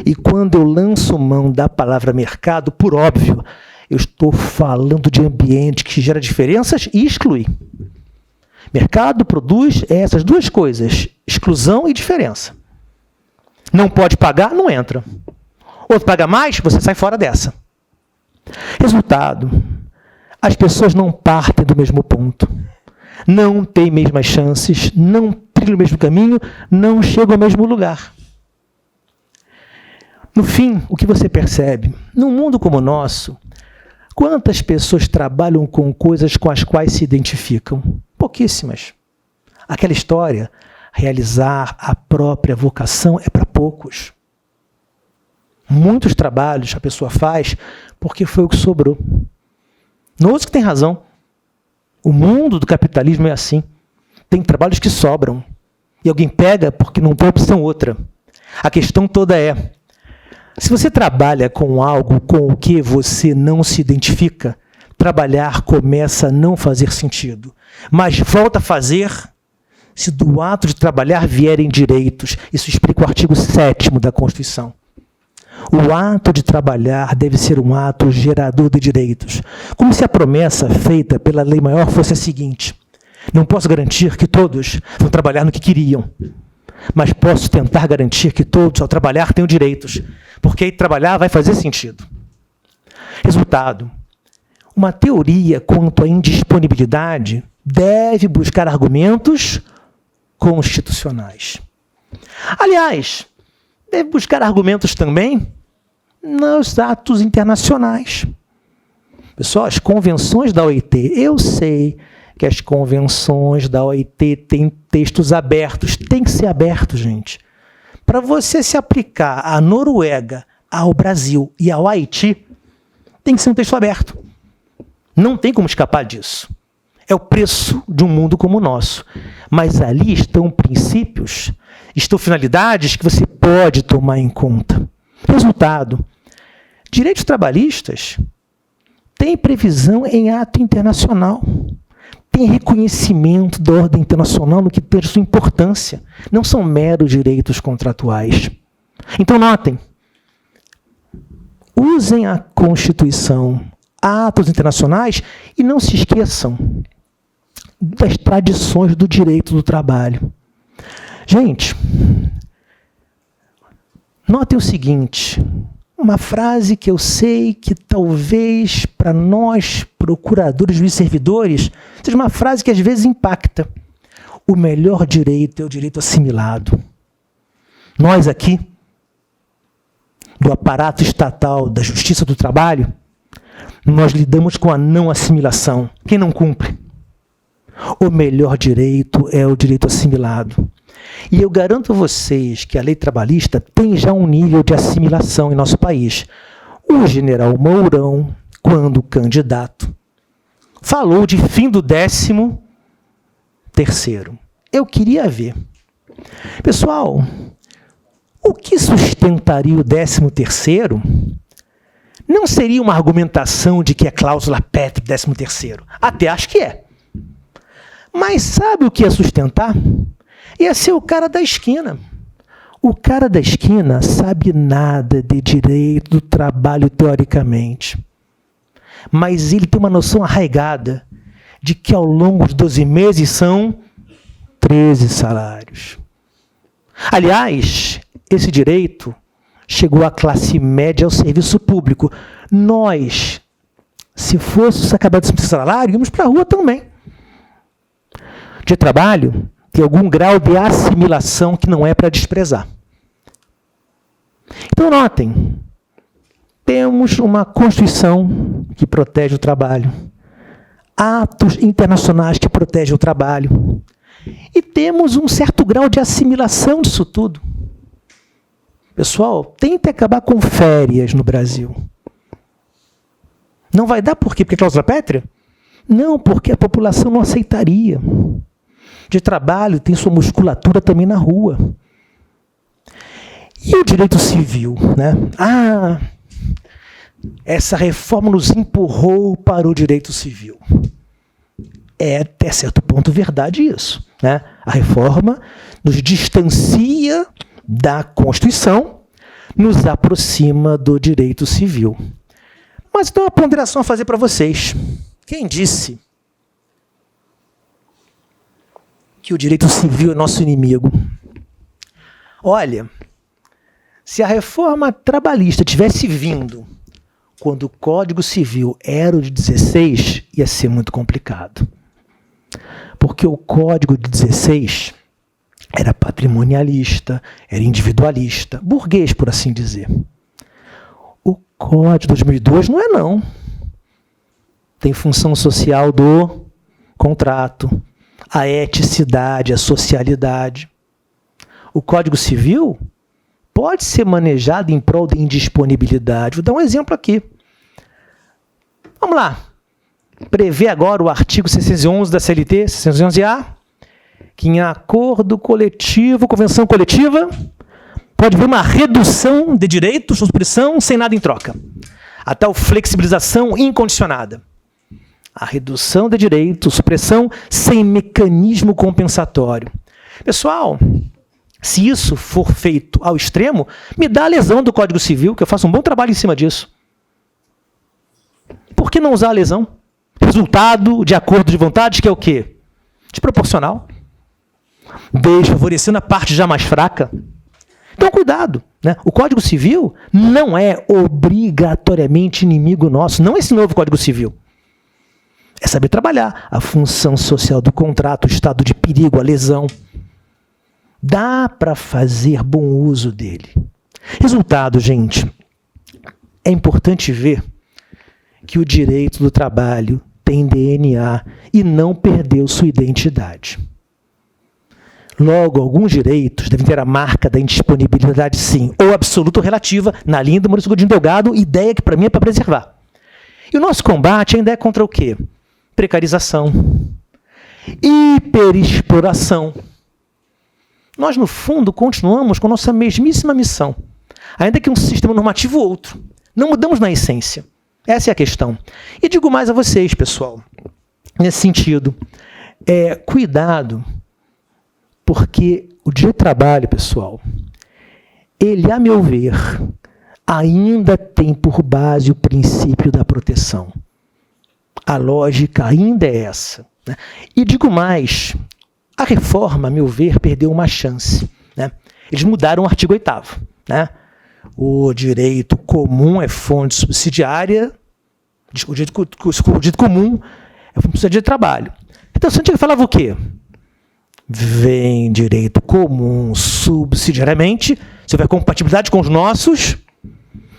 A: E quando eu lanço mão da palavra mercado, por óbvio, eu estou falando de ambiente que gera diferenças e exclui. Mercado produz essas duas coisas, exclusão e diferença. Não pode pagar, não entra. Outro paga mais, você sai fora dessa. Resultado, as pessoas não partem do mesmo ponto. Não têm mesmas chances, não trilham o mesmo caminho, não chegam ao mesmo lugar. No fim, o que você percebe? Num mundo como o nosso, quantas pessoas trabalham com coisas com as quais se identificam? Pouquíssimas. Aquela história, realizar a própria vocação é para poucos. Muitos trabalhos a pessoa faz porque foi o que sobrou. Nosso que tem razão. O mundo do capitalismo é assim. Tem trabalhos que sobram. E alguém pega porque não tem opção outra. A questão toda é, se você trabalha com algo com o que você não se identifica, trabalhar começa a não fazer sentido. Mas volta a fazer se do ato de trabalhar vierem direitos. Isso explica o artigo 7º da Constituição. O ato de trabalhar deve ser um ato gerador de direitos. Como se a promessa feita pela lei maior fosse a seguinte: não posso garantir que todos vão trabalhar no que queriam, mas posso tentar garantir que todos, ao trabalhar, tenham direitos, porque aí trabalhar vai fazer sentido. Resultado: uma teoria quanto à indisponibilidade deve buscar argumentos constitucionais. Aliás, deve buscar argumentos também nos atos internacionais. Pessoal, as convenções da OIT, eu sei que as convenções da OIT têm textos abertos, tem que ser aberto, gente. Para você se aplicar à Noruega, ao Brasil e ao Haiti, tem que ser um texto aberto. Não tem como escapar disso. É o preço de um mundo como o nosso. Mas ali estão princípios, estão finalidades que você pode tomar em conta. Resultado: direitos trabalhistas têm previsão em ato internacional. Tem reconhecimento da ordem internacional no que tem sua importância. Não são meros direitos contratuais. Então, notem. Usem a Constituição, atos internacionais, e não se esqueçam das tradições do direito do trabalho. Gente, notem o seguinte, uma frase que eu sei que talvez para nós, procuradores, juízes, servidores, seja uma frase que às vezes impacta. O melhor direito é o direito assimilado. Nós aqui, do aparato estatal da Justiça do Trabalho, nós lidamos com a não assimilação. Quem não cumpre? O melhor direito é o direito assimilado. E eu garanto a vocês que a lei trabalhista tem já um nível de assimilação em nosso país. O general Mourão, quando candidato, falou de fim do 13º. Eu queria ver. Pessoal, o que sustentaria o 13º não seria uma argumentação de que é cláusula pétrea 13º. Até acho que é. Mas sabe o que ia sustentar? Ia ser o cara da esquina. O cara da esquina sabe nada de direito do trabalho teoricamente. Mas ele tem uma noção arraigada de que ao longo de 12 meses são 13 salários. Aliás, esse direito chegou à classe média ao serviço público. Nós, se fôssemos acabar de salário, íamos para a rua também. De trabalho, tem algum grau de assimilação que não é para desprezar. Então, notem, temos uma Constituição que protege o trabalho, atos internacionais que protegem o trabalho, e temos um certo grau de assimilação disso tudo. Pessoal, tente acabar com férias no Brasil. Não vai dar por quê? Porque é cláusula pétrea? Não, porque a população não aceitaria. De trabalho tem sua musculatura também na rua. E o direito civil, né? Essa reforma nos empurrou para o direito civil. É, até certo ponto, verdade isso, né? A reforma nos distancia da Constituição, nos aproxima do direito civil. Mas tem uma ponderação a fazer para vocês. Quem disse que o direito civil é nosso inimigo? Olha, se a reforma trabalhista tivesse vindo quando o Código Civil era o de 16, ia ser muito complicado. Porque o Código de 16 era patrimonialista, era individualista, burguês, por assim dizer. O Código de 2002 não é, não. Tem função social do contrato, a eticidade, a socialidade. O Código Civil pode ser manejada em prol de indisponibilidade. Vou dar um exemplo aqui. Vamos lá. Prevê agora o artigo 611 da CLT, 611-A, que em acordo coletivo, convenção coletiva, pode haver uma redução de direitos, supressão, sem nada em troca. A tal flexibilização incondicionada. A redução de direitos, supressão, sem mecanismo compensatório. Pessoal, se isso for feito ao extremo, me dá a lesão do Código Civil, que eu faço um bom trabalho em cima disso. Por que não usar a lesão? Resultado de acordo de vontade, que é o quê? Desproporcional. Desfavorecendo a parte já mais fraca. Então, cuidado. Né? O Código Civil não é obrigatoriamente inimigo nosso. Não esse novo Código Civil. É saber trabalhar a função social do contrato, o estado de perigo, a lesão. Dá para fazer bom uso dele. Resultado, gente. É importante ver que o direito do trabalho tem DNA e não perdeu sua identidade. Logo, alguns direitos devem ter a marca da indisponibilidade, sim, ou absoluta ou relativa, na linha do Maurício Godinho Delgado, ideia que para mim é para preservar. E o nosso combate ainda é contra o quê? Precarização, hiperexploração. Nós, no fundo, continuamos com a nossa mesmíssima missão, ainda que um sistema normativo ou outro. Não mudamos na essência. Essa é a questão. E digo mais a vocês, pessoal, nesse sentido, cuidado, porque o direito do trabalho, pessoal, ele, a meu ver, ainda tem por base o princípio da proteção. A lógica ainda é essa. Né? E digo mais, a reforma, a meu ver, perdeu uma chance. Né? Eles mudaram o artigo 8º. Né? O direito comum é fonte subsidiária, o direito comum é fonte subsidiária de trabalho. Então, o antigo falava o quê? Vem direito comum subsidiariamente, se houver compatibilidade com os nossos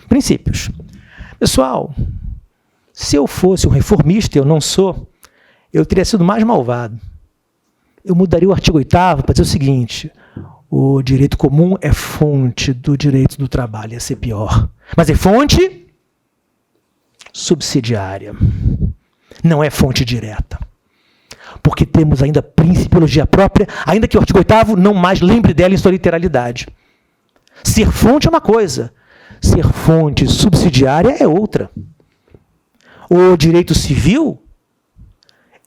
A: princípios. Pessoal, se eu fosse um reformista, eu não sou, eu teria sido mais malvado. Eu mudaria o artigo 8º para dizer o seguinte: o direito comum é fonte do direito do trabalho, ia ser pior. Mas é fonte subsidiária, não é fonte direta. Porque temos ainda principiologia própria, ainda que o artigo 8º não mais lembre dela em sua literalidade. Ser fonte é uma coisa, ser fonte subsidiária é outra. O direito civil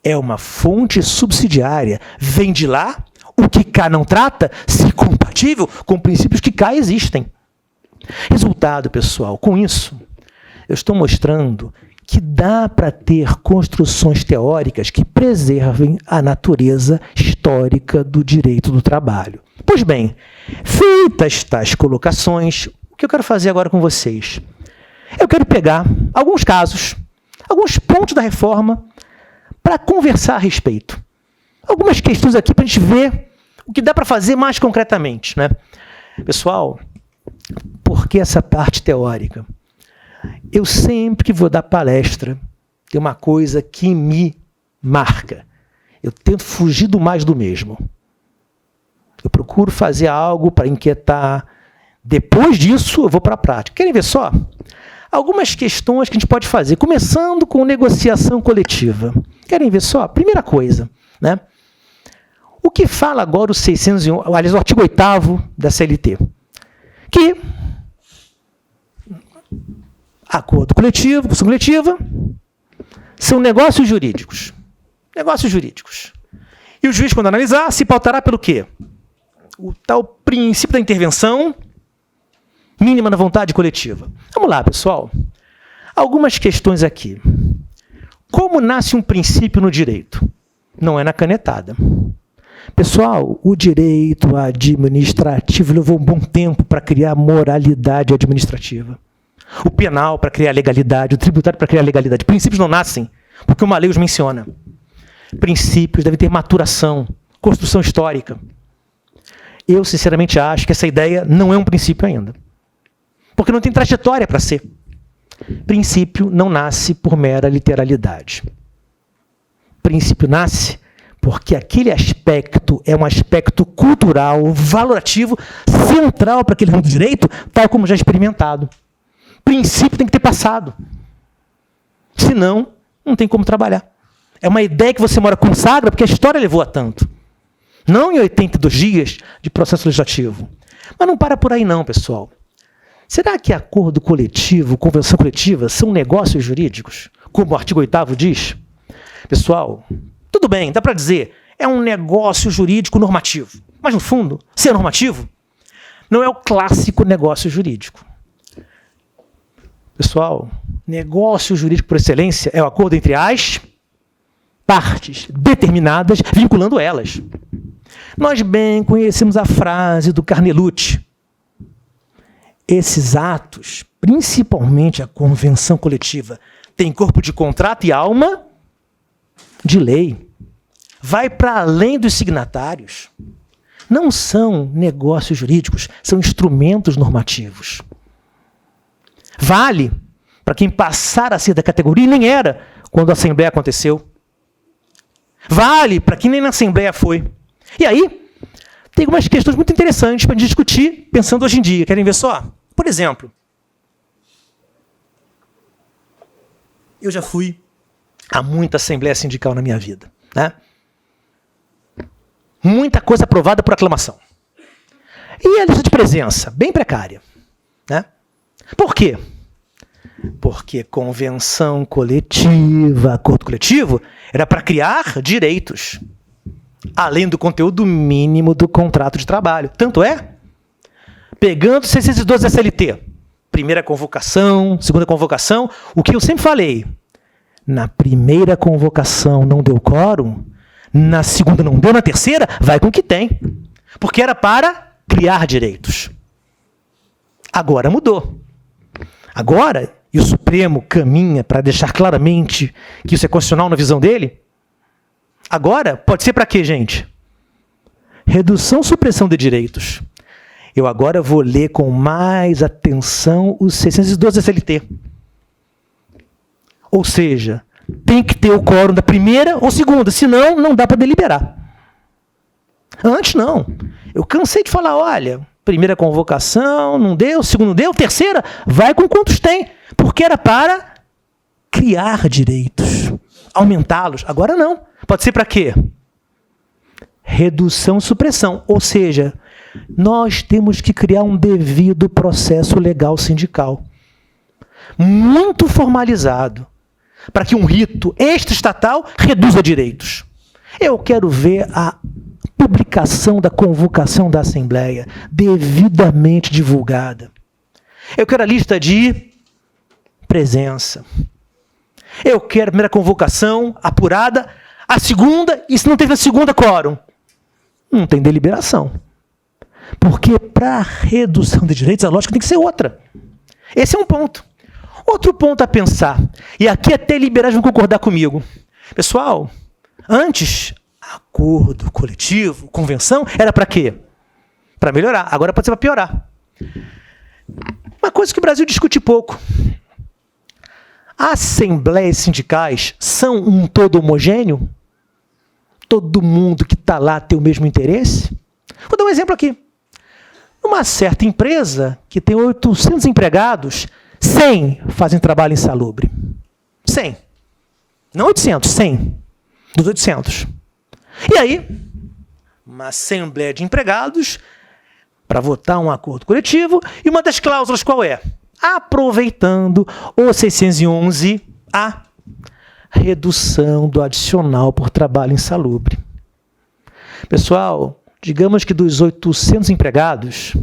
A: é uma fonte subsidiária. Vem de lá, o que cá não trata, se compatível com princípios que cá existem. Resultado, pessoal, com isso, eu estou mostrando que dá para ter construções teóricas que preservem a natureza histórica do direito do trabalho. Pois bem, feitas tais colocações, o que eu quero fazer agora com vocês? Eu quero pegar alguns casos, alguns pontos da reforma, para conversar a respeito. Algumas questões aqui para a gente ver o que dá para fazer mais concretamente. Né? Pessoal, por que essa parte teórica? Eu sempre que vou dar palestra, tem uma coisa que me marca. Eu tento fugir do mais do mesmo. Eu procuro fazer algo para inquietar. Depois disso, eu vou para a prática. Querem ver só? Algumas questões que a gente pode fazer, começando com negociação coletiva. Querem ver só? Primeira coisa, né? O que fala agora o 601, aliás, o artigo 8º da CLT? Que acordo coletivo, construção coletiva, são negócios jurídicos. Negócios jurídicos. E o juiz, quando analisar, se pautará pelo quê? O tal princípio da intervenção mínima na vontade coletiva. Vamos lá, pessoal. Algumas questões aqui. Como nasce um princípio no direito? Não é na canetada. Pessoal, o direito administrativo levou um bom tempo para criar moralidade administrativa. O penal para criar legalidade, o tributário para criar legalidade. Princípios não nascem porque uma lei os menciona. Princípios devem ter maturação, construção histórica. Eu, sinceramente, acho que essa ideia não é um princípio ainda. Porque não tem trajetória para ser. Princípio não nasce por mera literalidade. Princípio nasce Porque aquele aspecto é um aspecto cultural, valorativo, central para aquele ramo do direito, tal como já experimentado. O princípio tem que ter passado. Senão, não tem como trabalhar. É uma ideia que você mora consagra porque a história levou a tanto. Não em 82 dias de processo legislativo. Mas não para por aí não, pessoal. Será que acordo coletivo, convenção coletiva, são negócios jurídicos? Como o artigo 8º diz? Pessoal, tudo bem, dá para dizer, é um negócio jurídico normativo. Mas, no fundo, ser normativo não é o clássico negócio jurídico. Pessoal, negócio jurídico por excelência é o acordo entre as partes determinadas, vinculando elas. Nós bem conhecemos a frase do Carnelucci. Esses atos, principalmente a convenção coletiva, têm corpo de contrato e alma de lei. Vai para além dos signatários. Não são negócios jurídicos, são instrumentos normativos. Vale para quem passar a ser da categoria e nem era quando a Assembleia aconteceu. Vale para quem nem na Assembleia foi. E aí, tem algumas questões muito interessantes para discutir, pensando hoje em dia. Querem ver só? Por exemplo, eu já fui a muita Assembleia Sindical na minha vida, né? Muita coisa aprovada por aclamação. E a lista de presença, bem precária, né? Por quê? Porque convenção coletiva, acordo coletivo, era para criar direitos, além do conteúdo mínimo do contrato de trabalho. Tanto é, pegando 612 SLT, primeira convocação, segunda convocação, o que eu sempre falei, na primeira convocação não deu quórum, na segunda não deu, na terceira vai com o que tem, porque era para criar direitos. Agora mudou. Agora, e o Supremo caminha para deixar claramente que isso é constitucional na visão dele, agora pode ser para quê, gente? Redução, supressão de direitos. Eu agora vou ler com mais atenção os 612 SLT. Ou seja, tem que ter o quórum da primeira ou segunda, senão não dá para deliberar. Antes não. Eu cansei de falar, olha, primeira convocação, não deu, segunda não deu, terceira, vai com quantos tem. Porque era para criar direitos, aumentá-los. Agora não. Pode ser para quê? Redução e supressão. Ou seja, nós temos que criar um devido processo legal sindical. Muito formalizado. Para que um rito extraestatal reduza direitos. Eu quero ver a publicação da convocação da Assembleia devidamente divulgada. Eu quero a lista de presença. Eu quero a primeira convocação apurada, a segunda, e se não teve a segunda quórum, não tem deliberação. Porque para redução de direitos, a lógica tem que ser outra. Esse é um ponto. Outro ponto a pensar, e aqui até liberais vão concordar comigo. Pessoal, antes, acordo coletivo, convenção, era para quê? Para melhorar. Agora pode ser para piorar. Uma coisa que o Brasil discute pouco. Assembleias sindicais são um todo homogêneo? Todo mundo que está lá tem o mesmo interesse? Vou dar um exemplo aqui. Uma certa empresa que tem 800 empregados, 100 fazem trabalho insalubre. 100. Não 800, 100. Dos 800. E aí, uma assembleia de empregados para votar um acordo coletivo, e uma das cláusulas qual é? Aproveitando o 611, a redução do adicional por trabalho insalubre. Pessoal, digamos que dos 800 empregados,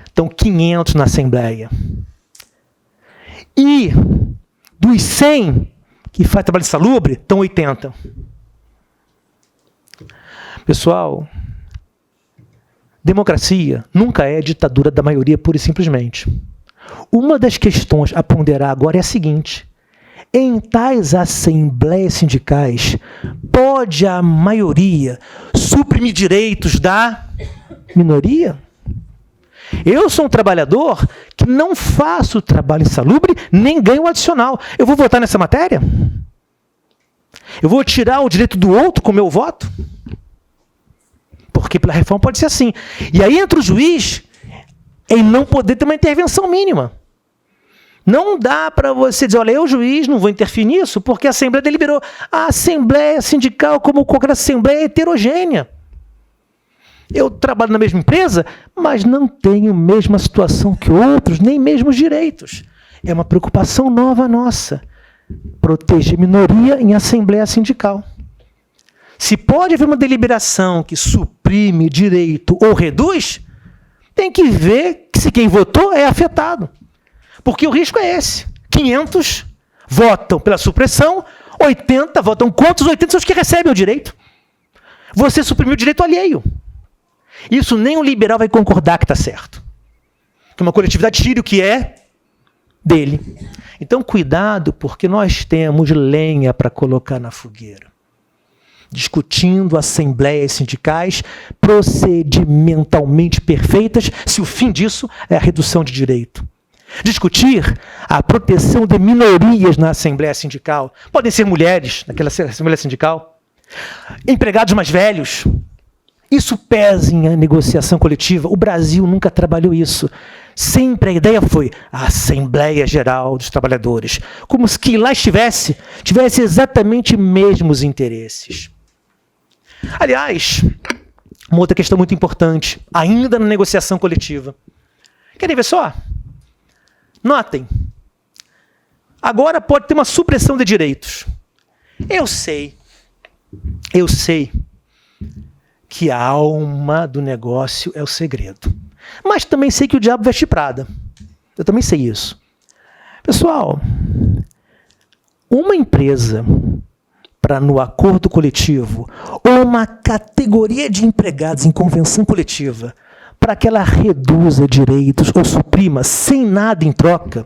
A: estão 500 na Assembleia. E dos 100 que faz trabalho insalubre, estão 80. Pessoal, democracia nunca é ditadura da maioria pura e simplesmente. Uma das questões a ponderar agora é a seguinte: em tais assembleias sindicais, pode a maioria suprimir direitos da minoria? Eu sou um trabalhador que não faço trabalho insalubre, nem ganho adicional. Eu vou votar nessa matéria? Eu vou tirar o direito do outro com o meu voto? Porque pela reforma pode ser assim. E aí entra o juiz em não poder ter uma intervenção mínima. Não dá para você dizer, olha, eu, juiz, não vou interferir nisso, porque a Assembleia deliberou. A Assembleia Sindical, como qualquer Assembleia, é heterogênea. Eu trabalho na mesma empresa, mas não tenho a mesma situação que outros, nem mesmos direitos. É uma preocupação nova nossa. Proteger minoria em Assembleia Sindical. Se pode haver uma deliberação que suprime direito ou reduz, tem que ver se quem votou é afetado. Porque o risco é esse. 500 votam pela supressão, 80 votam contra, os 80 são os que recebem o direito. Você suprimiu o direito alheio. Isso nem um liberal vai concordar que está certo. Que uma coletividade tire o que é dele. Então, cuidado, porque nós temos lenha para colocar na fogueira. Discutindo assembleias sindicais procedimentalmente perfeitas, se o fim disso é a redução de direito. Discutir a proteção de minorias na Assembleia Sindical. Podem ser mulheres naquela Assembleia Sindical, empregados mais velhos. Isso pesa em negociação coletiva. O Brasil nunca trabalhou isso. Sempre a ideia foi a Assembleia Geral dos Trabalhadores. Como se que lá tivesse exatamente mesmos interesses. Aliás, uma outra questão muito importante, ainda na negociação coletiva. Querem ver só? Notem, agora pode ter uma supressão de direitos. Eu sei que a alma do negócio é o segredo. Mas também sei que o diabo veste Prada. Eu também sei isso. Pessoal, uma empresa, para no acordo coletivo, ou uma categoria de empregados em convenção coletiva, para que ela reduza direitos ou suprima sem nada em troca,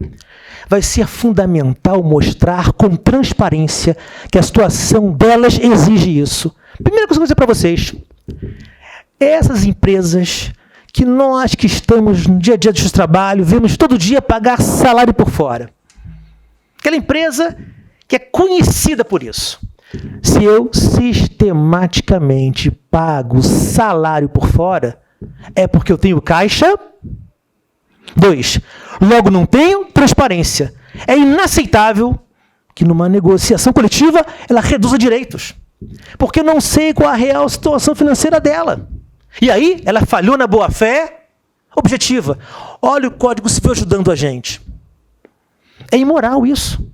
A: vai ser fundamental mostrar com transparência que a situação delas exige isso. Primeira coisa que eu vou dizer para vocês, essas empresas que nós que estamos no dia a dia do trabalho, vemos todo dia pagar salário por fora. Aquela empresa que é conhecida por isso. Se eu sistematicamente pago salário por fora, é porque eu tenho caixa. 2. Logo não tenho transparência. É inaceitável que numa negociação coletiva ela reduza direitos. Porque eu não sei qual a real situação financeira dela. E aí ela falhou na boa-fé objetiva. Olha o Código Civil ajudando a gente. É imoral isso.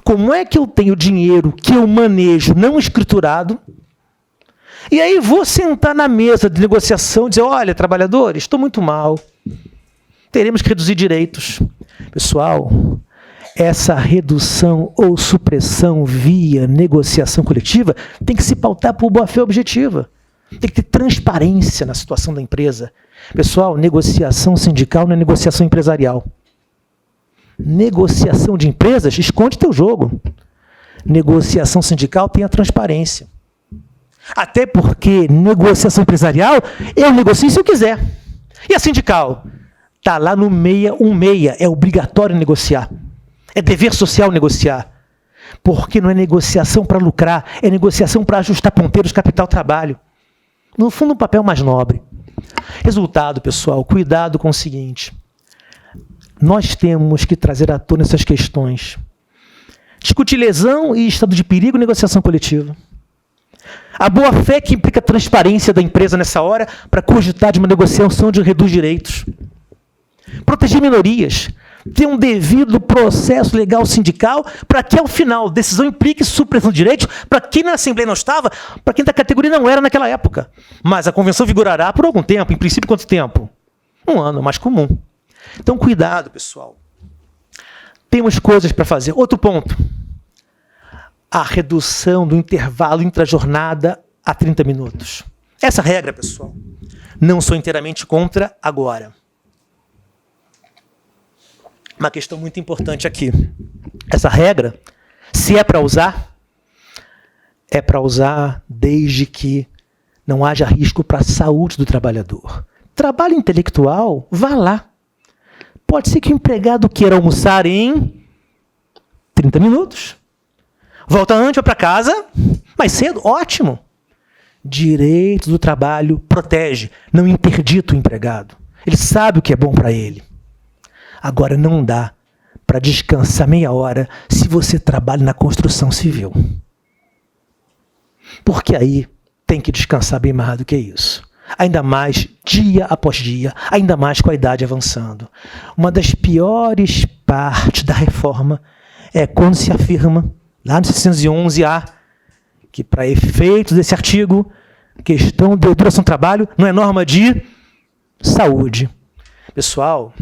A: Como é que eu tenho dinheiro que eu manejo não escriturado? E aí vou sentar na mesa de negociação e dizer, olha, trabalhadores, estou muito mal. Teremos que reduzir direitos. Pessoal, essa redução ou supressão via negociação coletiva tem que se pautar por boa-fé objetiva. Tem que ter transparência na situação da empresa. Pessoal, negociação sindical não é negociação empresarial. Negociação de empresas, esconde teu jogo. Negociação sindical tem a transparência. Até porque negociação empresarial, eu negocio se eu quiser. E a sindical? Está lá no 616, é obrigatório negociar. É dever social negociar. Porque não é negociação para lucrar, é negociação para ajustar ponteiros capital-trabalho. No fundo, um papel mais nobre. Resultado, pessoal, cuidado com o seguinte. Nós temos que trazer à tona essas questões. Discutir lesão e estado de perigo e negociação coletiva. A boa-fé que implica a transparência da empresa nessa hora para cogitar de uma negociação onde reduz direitos. Proteger minorias. Ter um devido processo legal sindical para que, ao final, a decisão implique supressão de direitos para quem na Assembleia não estava, para quem da categoria não era naquela época. Mas a convenção vigorará por algum tempo. Em princípio, quanto tempo? 1 ano, mais comum. Então, cuidado, pessoal. Temos coisas para fazer. Outro ponto. A redução do intervalo intrajornada a 30 minutos. Essa regra, pessoal, não sou inteiramente contra agora. Uma questão muito importante aqui. Essa regra, se é para usar, é para usar desde que não haja risco para a saúde do trabalhador. Trabalho intelectual, vá lá. Pode ser que o empregado queira almoçar em 30 minutos. Volta antes, vai para casa, mais cedo, ótimo. Direito do trabalho protege, não interdita o empregado. Ele sabe o que é bom para ele. Agora, não dá para descansar meia hora se você trabalha na construção civil. Porque aí tem que descansar bem mais do que isso. Ainda mais dia após dia, ainda mais com a idade avançando. Uma das piores partes da reforma é quando se afirma, lá no 611-A, que para efeitos desse artigo, questão de duração do trabalho não é norma de saúde. Pessoal,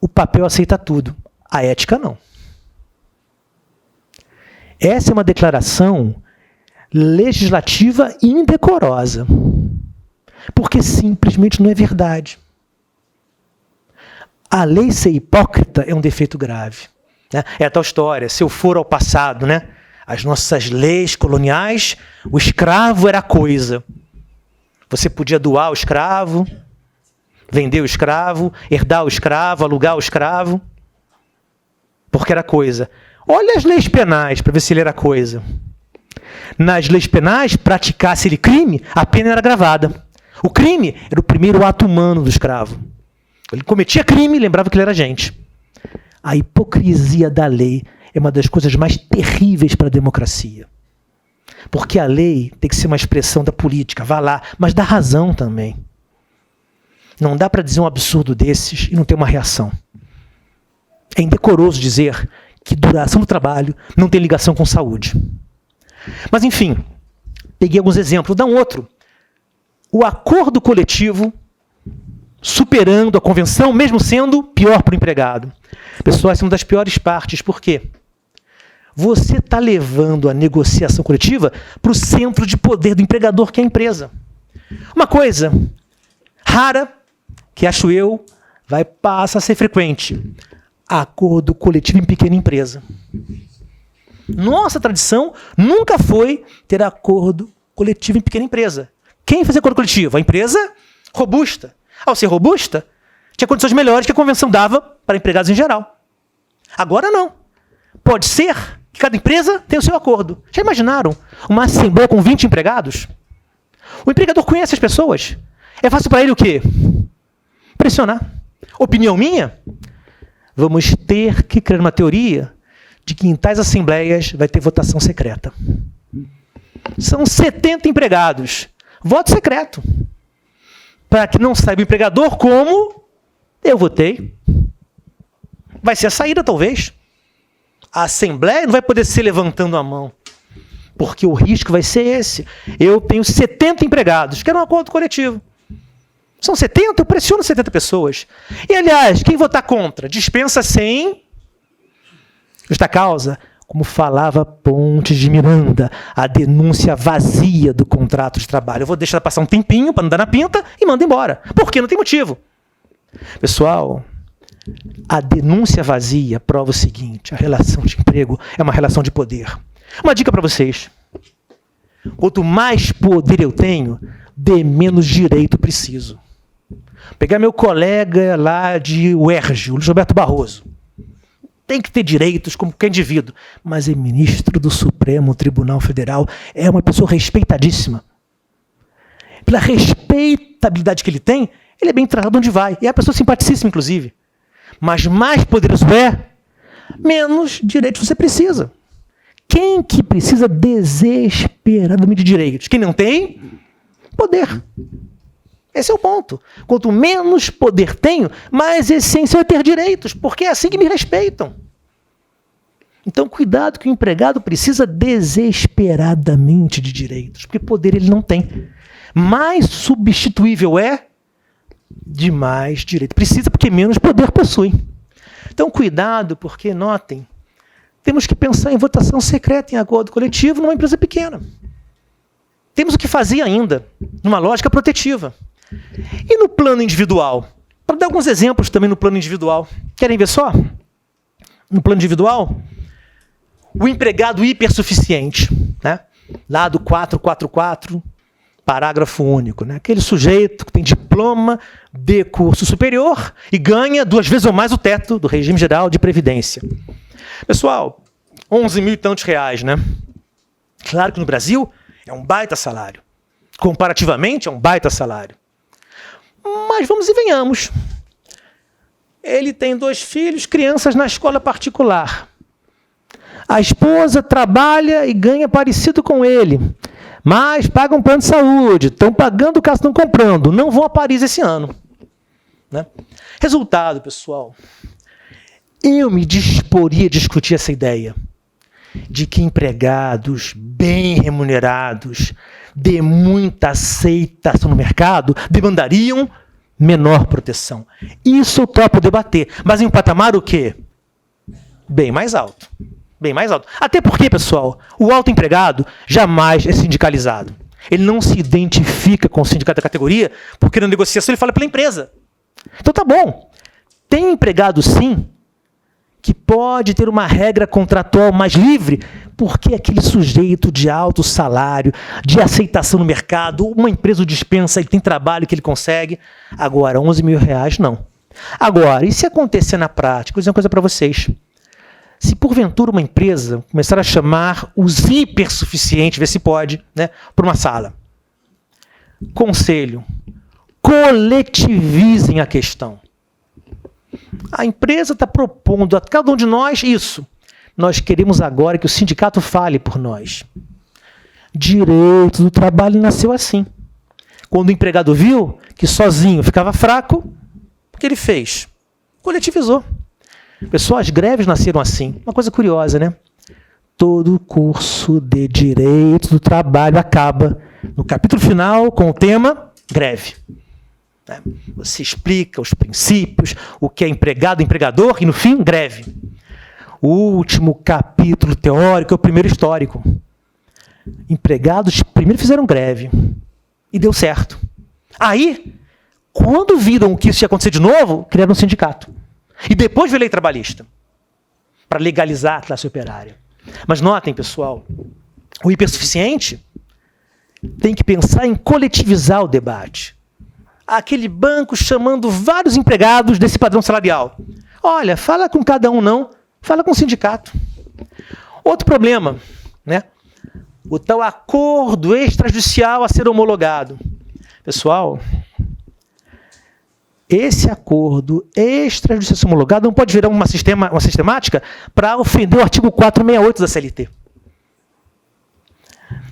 A: o papel aceita tudo, a ética não. Essa é uma declaração legislativa indecorosa, porque simplesmente não é verdade. A lei ser hipócrita é um defeito grave. Né? É a tal história, se eu for ao passado, né? As nossas leis coloniais, o escravo era coisa. Você podia doar o escravo, vender o escravo, herdar o escravo, alugar o escravo, porque era coisa. Olha as leis penais para ver se ele era coisa. Nas leis penais, praticasse ele crime, a pena era agravada. O crime era o primeiro ato humano do escravo. Ele cometia crime e lembrava que ele era gente. A hipocrisia da lei é uma das coisas mais terríveis para a democracia. Porque a lei tem que ser uma expressão da política, vá lá, mas da razão também. Não dá para dizer um absurdo desses e não ter uma reação. É indecoroso dizer que duração do trabalho não tem ligação com saúde. Mas, enfim, peguei alguns exemplos. Vou dar um outro. O acordo coletivo superando a convenção, mesmo sendo pior para o empregado. Pessoal, essa é uma das piores partes. Por quê? Você está levando a negociação coletiva para o centro de poder do empregador, que é a empresa. Uma coisa rara, que acho eu, vai passar a ser frequente. Acordo coletivo em pequena empresa. Nossa tradição nunca foi ter acordo coletivo em pequena empresa. Quem fazia acordo coletivo? A empresa robusta. Ao ser robusta, tinha condições melhores que a convenção dava para empregados em geral. Agora não. Pode ser que cada empresa tenha o seu acordo. Já imaginaram uma assembleia com 20 empregados? O empregador conhece as pessoas. É fácil para ele o quê? Pressionar. Opinião minha? Vamos ter que criar uma teoria de que em tais assembleias vai ter votação secreta. São 70 empregados. Voto secreto. Para que não saiba o empregador como eu votei. Vai ser a saída, talvez. A assembleia não vai poder ser levantando a mão. Porque o risco vai ser esse. Eu tenho 70 empregados. Quero um acordo coletivo. São 70, eu pressiono 70 pessoas. E, aliás, quem votar contra dispensa sem justa causa, como falava Pontes de Miranda, a denúncia vazia do contrato de trabalho. Eu vou deixar passar um tempinho para não dar na pinta e mando embora. Por quê? Não tem motivo. Pessoal, a denúncia vazia prova o seguinte: a relação de emprego é uma relação de poder. Uma dica para vocês. Quanto mais poder eu tenho, de menos direito preciso. Vou pegar meu colega lá de UERJ, o Luiz Roberto Barroso. Tem que ter direitos como qualquer indivíduo, mas é ministro do Supremo Tribunal Federal, é uma pessoa respeitadíssima. Pela respeitabilidade que ele tem, ele é bem tratado onde vai. E é uma pessoa simpaticíssima, inclusive. Mas mais poderoso é, menos direitos você precisa. Quem que precisa desesperadamente de direitos? Quem não tem, poder. Esse é o ponto. Quanto menos poder tenho, mais essencial é ter direitos, porque é assim que me respeitam. Então, cuidado que o empregado precisa desesperadamente de direitos, porque poder ele não tem. Mais substituível é, de mais direito. Precisa porque menos poder possui. Então, cuidado, porque, notem, temos que pensar em votação secreta em acordo coletivo numa empresa pequena. Temos o que fazer ainda, numa lógica protetiva. E no plano individual? Para dar alguns exemplos também no plano individual. Querem ver só? No plano individual, o empregado hipersuficiente, né? Lá do 444, parágrafo único. Né? Aquele sujeito que tem diploma de curso superior e ganha 2 vezes ou mais o teto do regime geral de previdência. Pessoal, 11 mil e tantos reais, né? Claro que no Brasil é um baita salário. Comparativamente, é um baita salário. Mas vamos e venhamos. Ele tem 2 filhos, crianças na escola particular. A esposa trabalha e ganha parecido com ele, mas pagam plano de saúde, estão pagando o caso estão comprando, não vão a Paris esse ano. Né? Resultado, pessoal, eu me disporia a discutir essa ideia de que empregados bem remunerados, de muita aceitação no mercado, demandariam menor proteção. Isso eu topo debater, mas em um patamar o quê? Bem mais alto. Bem mais alto. Até porque, pessoal, o autoempregado jamais é sindicalizado. Ele não se identifica com o sindicato da categoria, porque na negociação ele fala pela empresa. Então tá bom. Tem empregado, sim, que pode ter uma regra contratual mais livre, porque aquele sujeito de alto salário, de aceitação no mercado, uma empresa o dispensa, ele tem trabalho que ele consegue. Agora, 11 mil reais, não. Agora, e se acontecer na prática? Vou dizer uma coisa para vocês. Se porventura uma empresa começar a chamar os hipersuficientes, ver se pode, né, para uma sala. Conselho, coletivizem a questão. A empresa está propondo a cada um de nós isso. Nós queremos agora que o sindicato fale por nós. Direito do trabalho nasceu assim. Quando o empregado viu que sozinho ficava fraco, o que ele fez? Coletivizou. Pessoal, as greves nasceram assim. Uma coisa curiosa, né? Todo curso de direito do trabalho acaba no capítulo final com o tema greve. Você explica os princípios, o que é empregado, empregador, e no fim, greve. O último capítulo teórico é o primeiro histórico. Empregados primeiro fizeram greve e deu certo. Aí, quando viram que isso ia acontecer de novo, criaram um sindicato. E depois veio a lei trabalhista, para legalizar a classe operária. Mas notem, pessoal, o hipersuficiente tem que pensar em coletivizar o debate. Aquele banco chamando vários empregados desse padrão salarial. Olha, fala com cada um não, fala com o sindicato. Outro problema, né? O tal acordo extrajudicial a ser homologado. Pessoal, esse acordo extrajudicial homologado não pode virar uma sistemática para ofender o artigo 468 da CLT.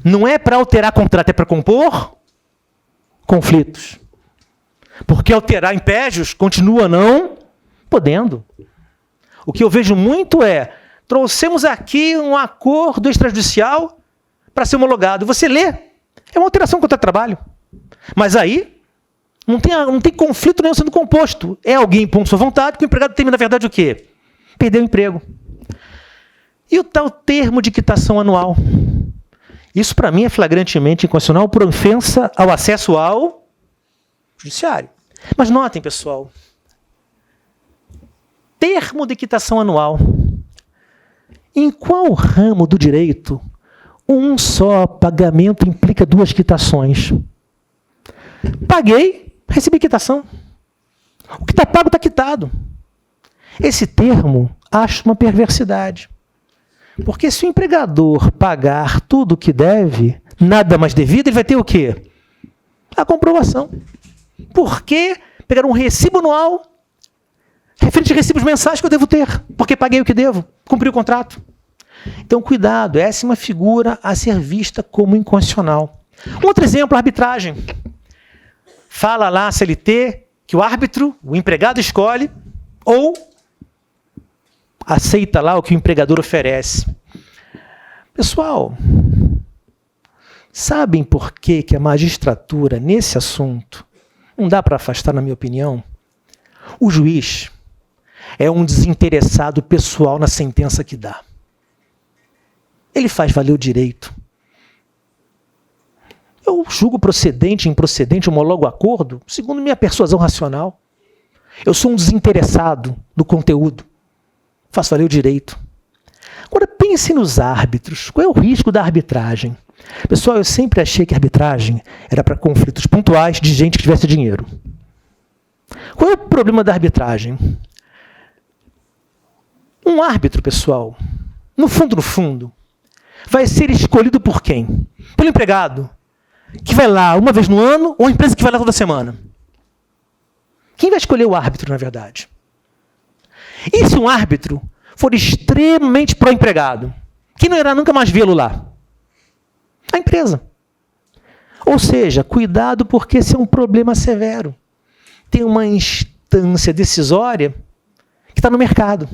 A: Não é para alterar contrato, é para compor conflitos. Porque alterar impédios continua não podendo. O que eu vejo muito é, trouxemos aqui um acordo extrajudicial para ser homologado. Você lê, é uma alteração contra o trabalho. Mas aí, não tem conflito nenhum sendo composto. É alguém impondo sua vontade, que o empregado tem, na verdade, o quê? Perdeu o emprego. E o tal termo de quitação anual? Isso, para mim, é flagrantemente inconstitucional por ofensa ao acesso ao judiciário. Mas notem, pessoal, termo de quitação anual. Em qual ramo do direito um só pagamento implica 2 quitações? Paguei, recebi quitação. O que está pago está quitado. Esse termo acho uma perversidade. Porque se o empregador pagar tudo o que deve, nada mais devido, ele vai ter o quê? A comprovação. Por que pegar um recibo anual referente a recibos mensais que eu devo ter? Porque paguei o que devo, cumpri o contrato. Então, cuidado, essa é uma figura a ser vista como inconstitucional. Outro exemplo, a arbitragem. Fala lá a CLT que o árbitro, o empregado escolhe ou aceita lá o que o empregador oferece. Pessoal, sabem por que a magistratura, nesse assunto, não dá para afastar, na minha opinião? O juiz é um desinteressado pessoal na sentença que dá. Ele faz valer o direito. Eu julgo procedente, improcedente, homologo o acordo, segundo minha persuasão racional. Eu sou um desinteressado do conteúdo. Faço valer o direito. Agora, pense nos árbitros. Qual é o risco da arbitragem? Pessoal, eu sempre achei que a arbitragem era para conflitos pontuais de gente que tivesse dinheiro. Qual é o problema da arbitragem? Um árbitro, pessoal, no fundo, vai ser escolhido por quem? Pelo empregado. que vai lá uma vez no ano ou a empresa que vai lá toda semana? Quem vai escolher o árbitro, na verdade? E se um árbitro for extremamente pró-empregado? Quem não irá nunca mais vê-lo lá? A empresa. Ou seja, cuidado, porque esse é um problema severo. Tem uma instância decisória que está no mercado.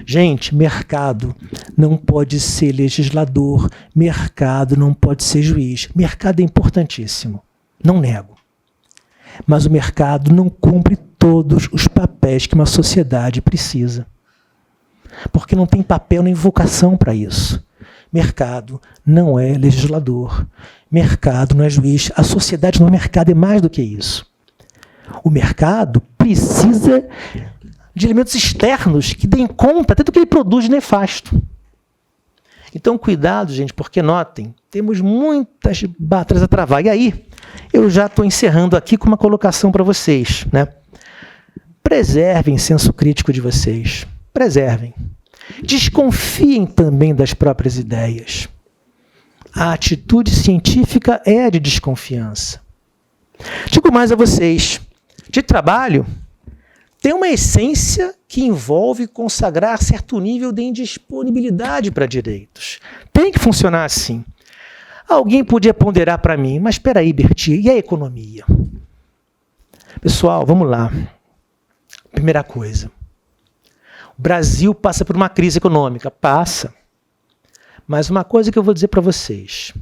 A: Gente, mercado não pode ser legislador, mercado não pode ser juiz. Mercado é importantíssimo, não nego. Mas o mercado não cumpre todos os papéis que uma sociedade precisa. Porque não tem papel nem vocação para isso. Mercado não é legislador, mercado não é juiz. A sociedade no mercado é mais do que isso. O mercado precisa de elementos externos que deem conta até do que ele produz de nefasto. Então, cuidado, gente, porque notem, temos muitas batalhas a travar. E aí, eu já estou encerrando aqui com uma colocação para vocês, né? Preservem o senso crítico de vocês. Preservem. Desconfiem também das próprias ideias. A atitude científica é de desconfiança. Digo mais a vocês, de trabalho, tem uma essência que envolve consagrar certo nível de indisponibilidade para direitos. Tem que funcionar assim. Alguém podia ponderar para mim, mas espera aí, Berti, e a economia? Pessoal, vamos lá. Primeira coisa. O Brasil passa por uma crise econômica. Passa. Mas uma coisa que eu vou dizer para vocês.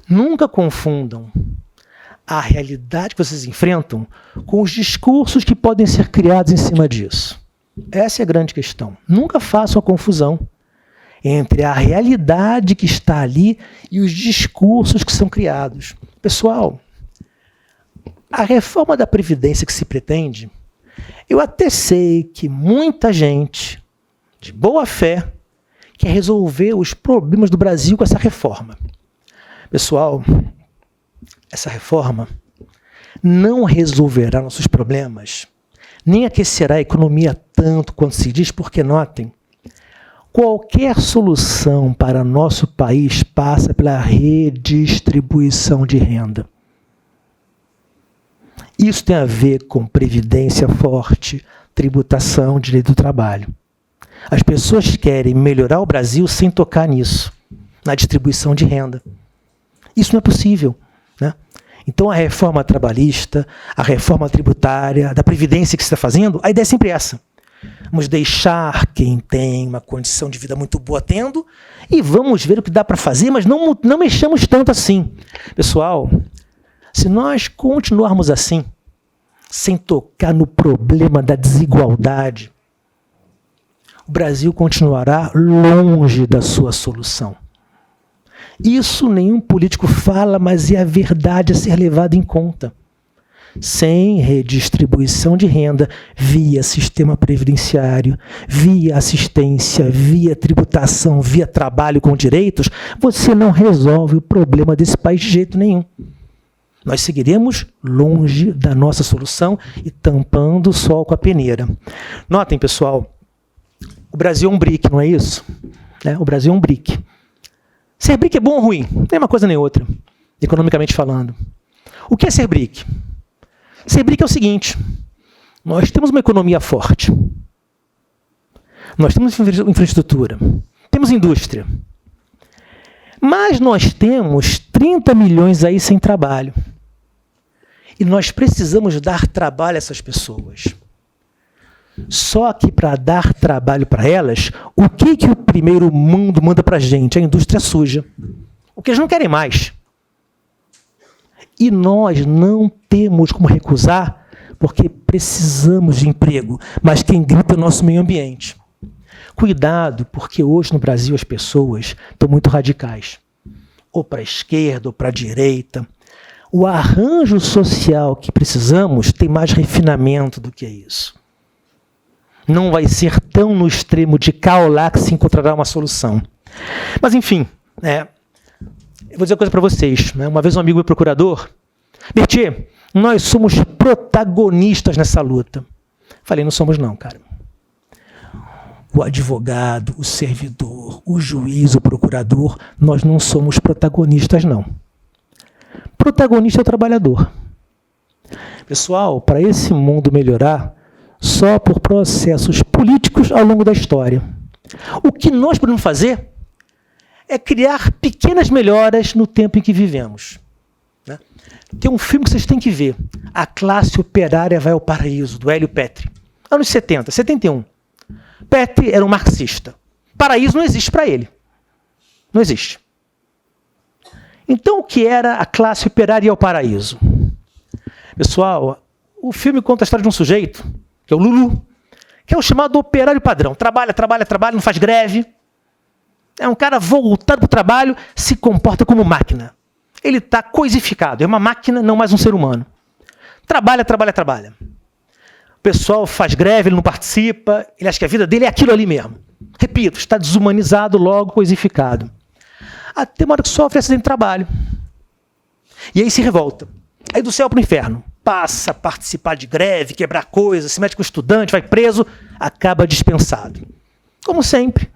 A: Nunca confundam a realidade que vocês enfrentam com os discursos que podem ser criados em cima disso. Essa é a grande questão. Nunca façam a confusão entre a realidade que está ali e os discursos que são criados. Pessoal, a reforma da Previdência que se pretende, eu até sei que muita gente, de boa fé, quer resolver os problemas do Brasil com essa reforma. Pessoal, essa reforma não resolverá nossos problemas, nem aquecerá a economia tanto quanto se diz, porque, notem, qualquer solução para nosso país passa pela redistribuição de renda. Isso tem a ver com previdência forte, tributação, direito do trabalho. As pessoas querem melhorar o Brasil sem tocar nisso, na distribuição de renda. Isso não é possível, né? Então, a reforma trabalhista, a reforma tributária, da previdência que se está fazendo, a ideia é sempre essa. Vamos deixar quem tem uma condição de vida muito boa tendo e vamos ver o que dá para fazer, mas não mexamos tanto assim. Pessoal, se nós continuarmos assim, sem tocar no problema da desigualdade, o Brasil continuará longe da sua solução. Isso nenhum político fala, mas é a verdade a ser levada em conta. Sem redistribuição de renda via sistema previdenciário, via assistência, via tributação, via trabalho com direitos, você não resolve o problema desse país de jeito nenhum. Nós seguiremos longe da nossa solução e tampando o sol com a peneira. Notem, pessoal, o Brasil é um BRIC, não é isso? O Brasil é um BRIC. Ser BRIC é bom ou ruim? Nem uma coisa nem outra, economicamente falando. O que é ser BRIC? Ser BRIC é o seguinte, nós temos uma economia forte, nós temos infraestrutura, temos indústria, mas nós temos 30 milhões aí sem trabalho. E nós precisamos dar trabalho a essas pessoas. Só que para dar trabalho para elas, o que o primeiro mundo manda para a gente? A indústria suja. O que eles não querem mais. E nós não temos como recusar, porque precisamos de emprego. Mas quem grita é o nosso meio ambiente. Cuidado, porque hoje no Brasil as pessoas estão muito radicais. Ou para a esquerda, ou para a direita. O arranjo social que precisamos tem mais refinamento do que isso. Não vai ser tão no extremo de cá ou lá que se encontrará uma solução. Mas, enfim, eu vou dizer uma coisa para vocês. Uma vez um amigo meu procurador, Berti, nós somos protagonistas nessa luta. Falei, não somos não, cara. O advogado, o servidor, o juiz, o procurador, nós não somos protagonistas, não. protagonista é o trabalhador. Pessoal, para esse mundo melhorar, só por processos políticos ao longo da história. O que nós podemos fazer é criar pequenas melhoras no tempo em que vivemos. Né? Tem um filme que vocês têm que ver, A Classe Operária Vai ao Paraíso, do Hélio Petri. Anos 70, 71. Petri era um marxista. Paraíso não existe para ele. Não existe. Então, o que era a classe operária e ao paraíso? Pessoal, o filme conta a história de um sujeito, que é o Lulu, que é o chamado operário padrão. Trabalha, trabalha, trabalha, não faz greve. É um cara voltado para o trabalho, se comporta como máquina. Ele está coisificado, é uma máquina, não mais um ser humano. Trabalha, trabalha, trabalha. O pessoal faz greve, ele não participa, ele acha que a vida dele é aquilo ali mesmo. Repito, está desumanizado, logo coisificado. Até uma hora que sofre acidente de trabalho. E aí se revolta. Aí do céu para o inferno. Passa a participar de greve, quebrar coisas, se mete com o estudante, vai preso, acaba dispensado. Como sempre.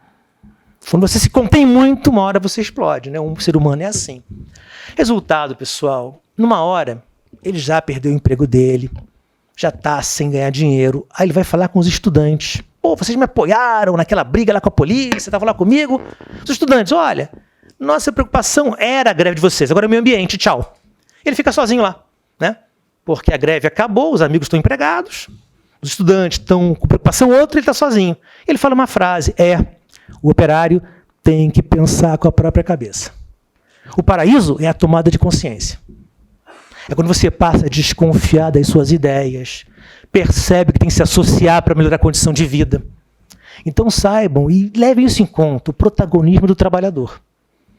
A: Quando você se contém muito, uma hora você explode. Né? Um ser humano é assim. Resultado, pessoal, numa hora, ele já perdeu o emprego dele, já está sem ganhar dinheiro. Aí ele vai falar com os estudantes. Pô, vocês me apoiaram naquela briga lá com a polícia, estavam lá comigo. Os estudantes, olha, nossa preocupação era a greve de vocês, agora é o meio ambiente, tchau. Ele fica sozinho lá, né? Porque a greve acabou, os amigos estão empregados, os estudantes estão com preocupação, outro ele está sozinho. Ele fala uma frase, o operário tem que pensar com a própria cabeça. O paraíso é a tomada de consciência. É quando você passa a desconfiar das suas ideias, percebe que tem que se associar para melhorar a condição de vida. Então saibam e levem isso em conta, o protagonismo do trabalhador.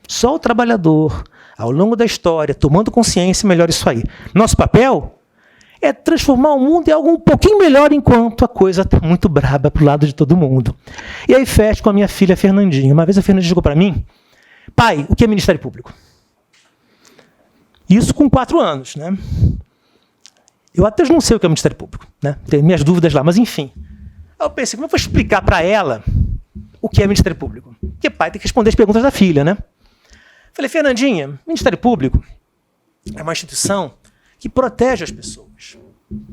A: Só o trabalhador, ao longo da história, tomando consciência, melhora isso aí. Nosso papel é transformar o mundo em algo um pouquinho melhor enquanto a coisa está muito braba para o lado de todo mundo. E aí fecho com a minha filha Fernandinha. Uma vez a Fernandinha chegou para mim, pai, o que é Ministério Público? Isso com 4 anos, né? Eu até não sei o que é o Ministério Público, né? Tenho minhas dúvidas lá, mas enfim. Aí eu pensei, como eu vou explicar para ela o que é Ministério Público? Porque pai tem que responder as perguntas da filha, né? Falei, Fernandinha, Ministério Público é uma instituição que protege as pessoas.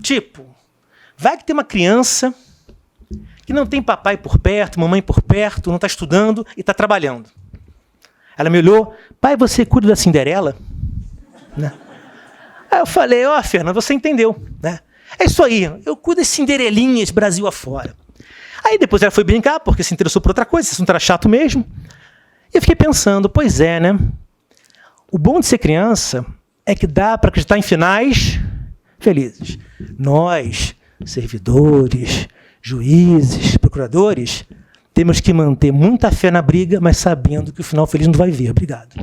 A: Tipo, vai que tem uma criança que não tem papai por perto, mamãe por perto, não está estudando e está trabalhando. Ela me olhou, pai, você cuida da Cinderela? Né? Aí eu falei, Fernanda, você entendeu. Né? É isso aí, eu cuido das Cinderelinhas Brasil afora. Aí depois ela foi brincar, porque se interessou por outra coisa, esse assunto era chato mesmo. E eu fiquei pensando, pois é, né? O bom de ser criança é que dá para acreditar em finais felizes. Nós, servidores, juízes, procuradores, temos que manter muita fé na briga, mas sabendo que o final feliz não vai vir. Obrigado.